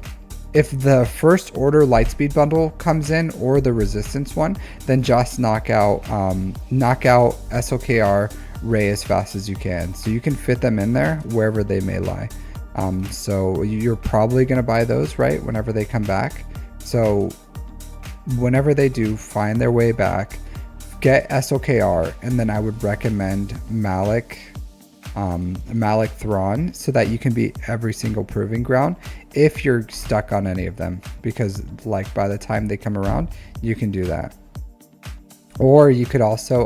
first order Lightspeed bundle comes in, or the Resistance one, then just knock out SOKR Rey as fast as you can. So you can fit them in there wherever they may lie. So you're probably going to buy those, right, whenever they come back. So whenever they do find their way back, get SOKR, and then I would recommend Malak Thrawn, so that you can beat every single proving ground if you're stuck on any of them, because like by the time they come around, you can do that. Or you could also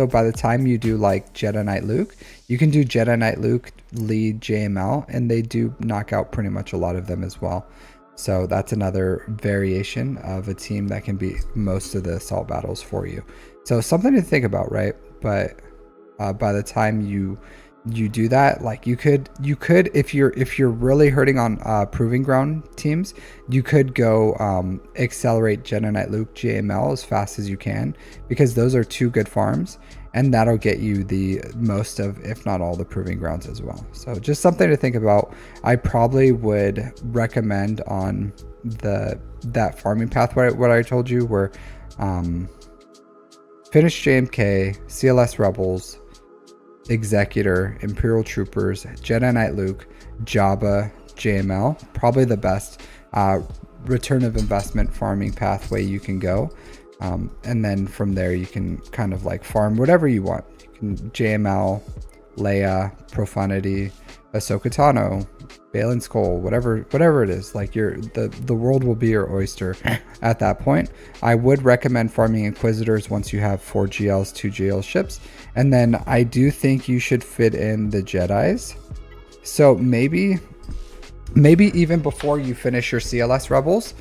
by the time you do like Jedi Knight Luke, you can do Jedi Knight Luke lead JML, and they do knock out pretty much a lot of them as well. So that's another variation of a team that can beat most of the assault battles for you. So something to think about, right? But by the time you do that, like you could if you're really hurting on proving ground teams, you could go accelerate Jedi Knight Luke JML as fast as you can, because those are two good farms, and that'll get you the most of, if not all, the proving grounds as well. So just something to think about. I probably would recommend on that farming path what I told you, where finish JMK, CLS Rebels, Executor, Imperial Troopers, Jedi Knight Luke, Jabba, JML, probably the best return of investment farming pathway you can go. And then from there you can kind of like farm whatever you want. You can JML, Leia, Profundity, Ahsoka Tano, Balin Skull, whatever it is. Like the world will be your oyster at that point. I would recommend farming Inquisitors once you have 4 GLs, 2 GL ships, and then I do think you should fit in the Jedis. So maybe even before you finish your CLS Rebels,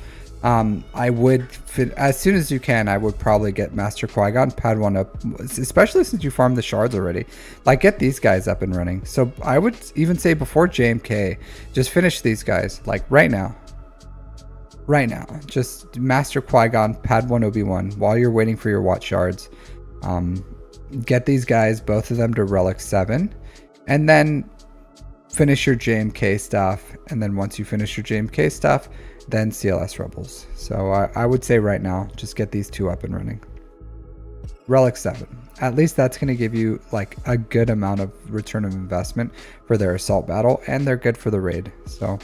I would fit, as soon as you can, I would probably get Master Qui-Gon, pad 1 up, especially since you farmed the shards already. Like, get these guys up and running. So I would even say before JMK, just finish these guys, like right now. Just Master Qui-Gon, pad 1 Obi-Wan, while you're waiting for your Watch shards. Get these guys, both of them, to Relic 7, and then finish your JMK stuff. And then once you finish your JMK stuff, then CLS Rebels. So I would say right now, just get these 2 up and running. Relic 7. at least that's going to give you like a good amount of return of investment for their assault battle, and they're good for the raid. So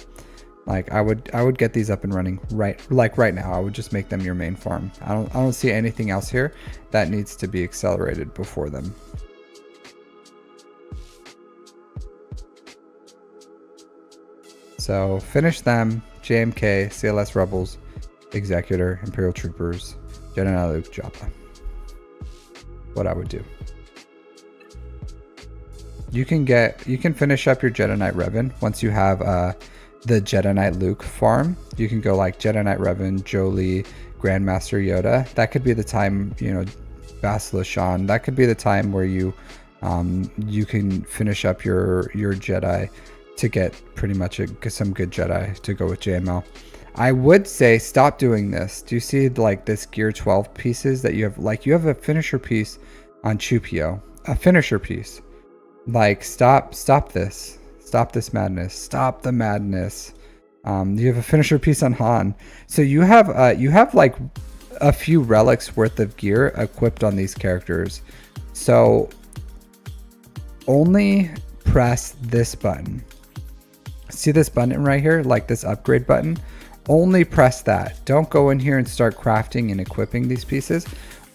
like I would get these up and running right now. I would just make them your main farm. I don't see anything else here that needs to be accelerated before them. So finish them: JMK, CLS Rebels, Executor, Imperial Troopers, Jedi Luke, Jabba. What I would do. You can finish up your Jedi Knight Revan once you have the Jedi Knight Luke farm. You can go like Jedi Knight Revan, Jolie, Grandmaster Yoda. That could be the time, you know, Bastila Shan. That could be the time where you you can finish up your Jedi to get pretty much some good Jedi to go with JML. I would say stop doing this. Do you see like this gear 12 pieces that you have? Like you have a finisher piece on Chupio, a finisher piece. Like stop this. Stop this madness. Stop the madness. You have a finisher piece on Han. So you have like a few relics worth of gear equipped on these characters. So only press this button. See this button right here? Like this upgrade button? Only press that. Don't go in here and start crafting and equipping these pieces.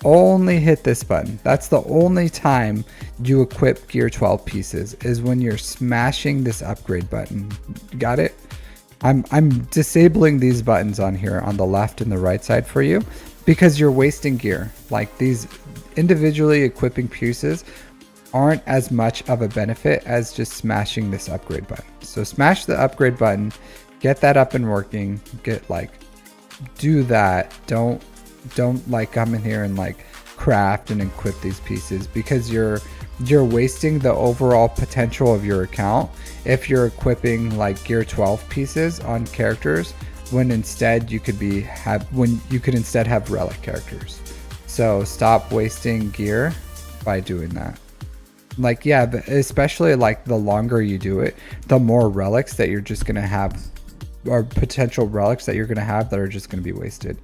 Only hit this button. That's the only time you equip gear 12 pieces, is when you're smashing this upgrade button. Got it? I'm disabling these buttons on here on the left and the right side for you because you're wasting gear. Like these individually equipping pieces aren't as much of a benefit as just smashing this upgrade button. So smash the upgrade button, get that up and working, do that. Don't like come in here and like craft and equip these pieces, because you're wasting the overall potential of your account if you're equipping like gear 12 pieces on characters when instead you could instead have relic characters. So stop wasting gear by doing that. Like, yeah, but especially like the longer you do it, the more relics that you're just gonna have, or potential relics that you're gonna have that are just gonna be wasted.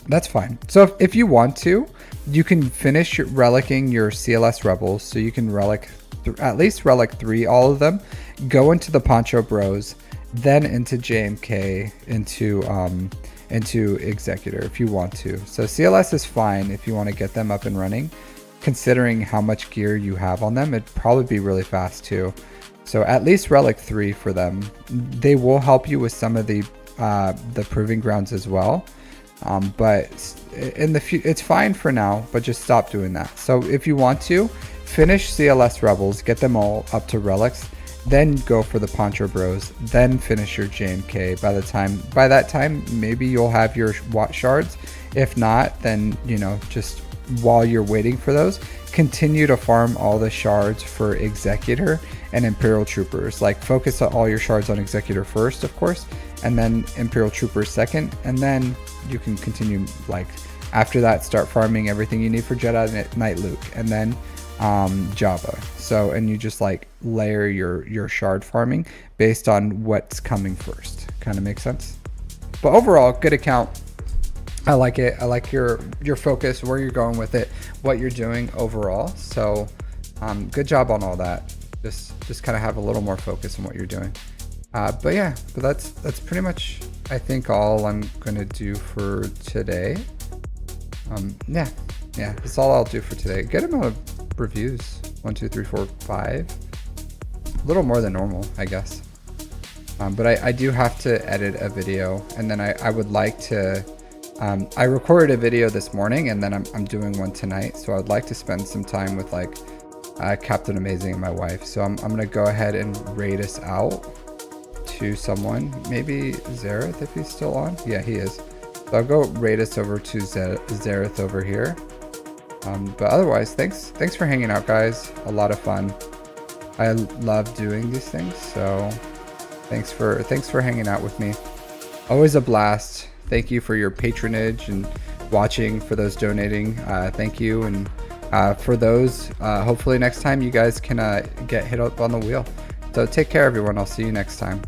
That's fine. So if you want to, you can finish relicking your CLS Rebels. So you can relic at least relic 3, all of them. Go into the Poncho Bros, then into JMK, into Executor if you want to. So CLS is fine if you want to get them up and running. Considering how much gear you have on them, it'd probably be really fast too. So at least relic 3 for them. They will help you with some of the proving grounds as well. But in the it's fine for now, but just stop doing that. So if you want to, finish CLS Rebels, get them all up to relics, then go for the Poncho Bros, then finish your JMK. By that time, maybe you'll have your shards. If not, then, you know, just while you're waiting for those, continue to farm all the shards for Executor and Imperial Troopers. Like, focus on all your shards on Executor first, of course, and then Imperial Troopers second, and then you can continue, like, after that, start farming everything you need for Jedi Knight Luke, and then Jabba. So, and you just like layer your shard farming based on what's coming first. Kind of makes sense. But overall, good account. I like it. I like your focus, where you're going with it, what you're doing overall. So good job on all that. Just kind of have a little more focus on what you're doing. But yeah, but that's pretty much, I think, all I'm gonna do for today. Yeah, that's all I'll do for today. Good amount of reviews. 1, 2, 3, 4, 5. A little more than normal, I guess. But I do have to edit a video, and then I would like to. I recorded a video this morning, and then I'm doing one tonight. So I'd like to spend some time with like Captain Amazing and my wife. So I'm gonna go ahead and raid us out to someone. Maybe Zareth, if he's still on. Yeah, he is. So I'll go raid us over to Zareth over here. But otherwise, thanks for hanging out, guys. A lot of fun. I love doing these things. So thanks for hanging out with me. Always a blast. Thank you for your patronage and watching. For those donating, thank you. And for those, hopefully next time you guys can get hit up on the wheel. So take care, everyone. I'll see you next time.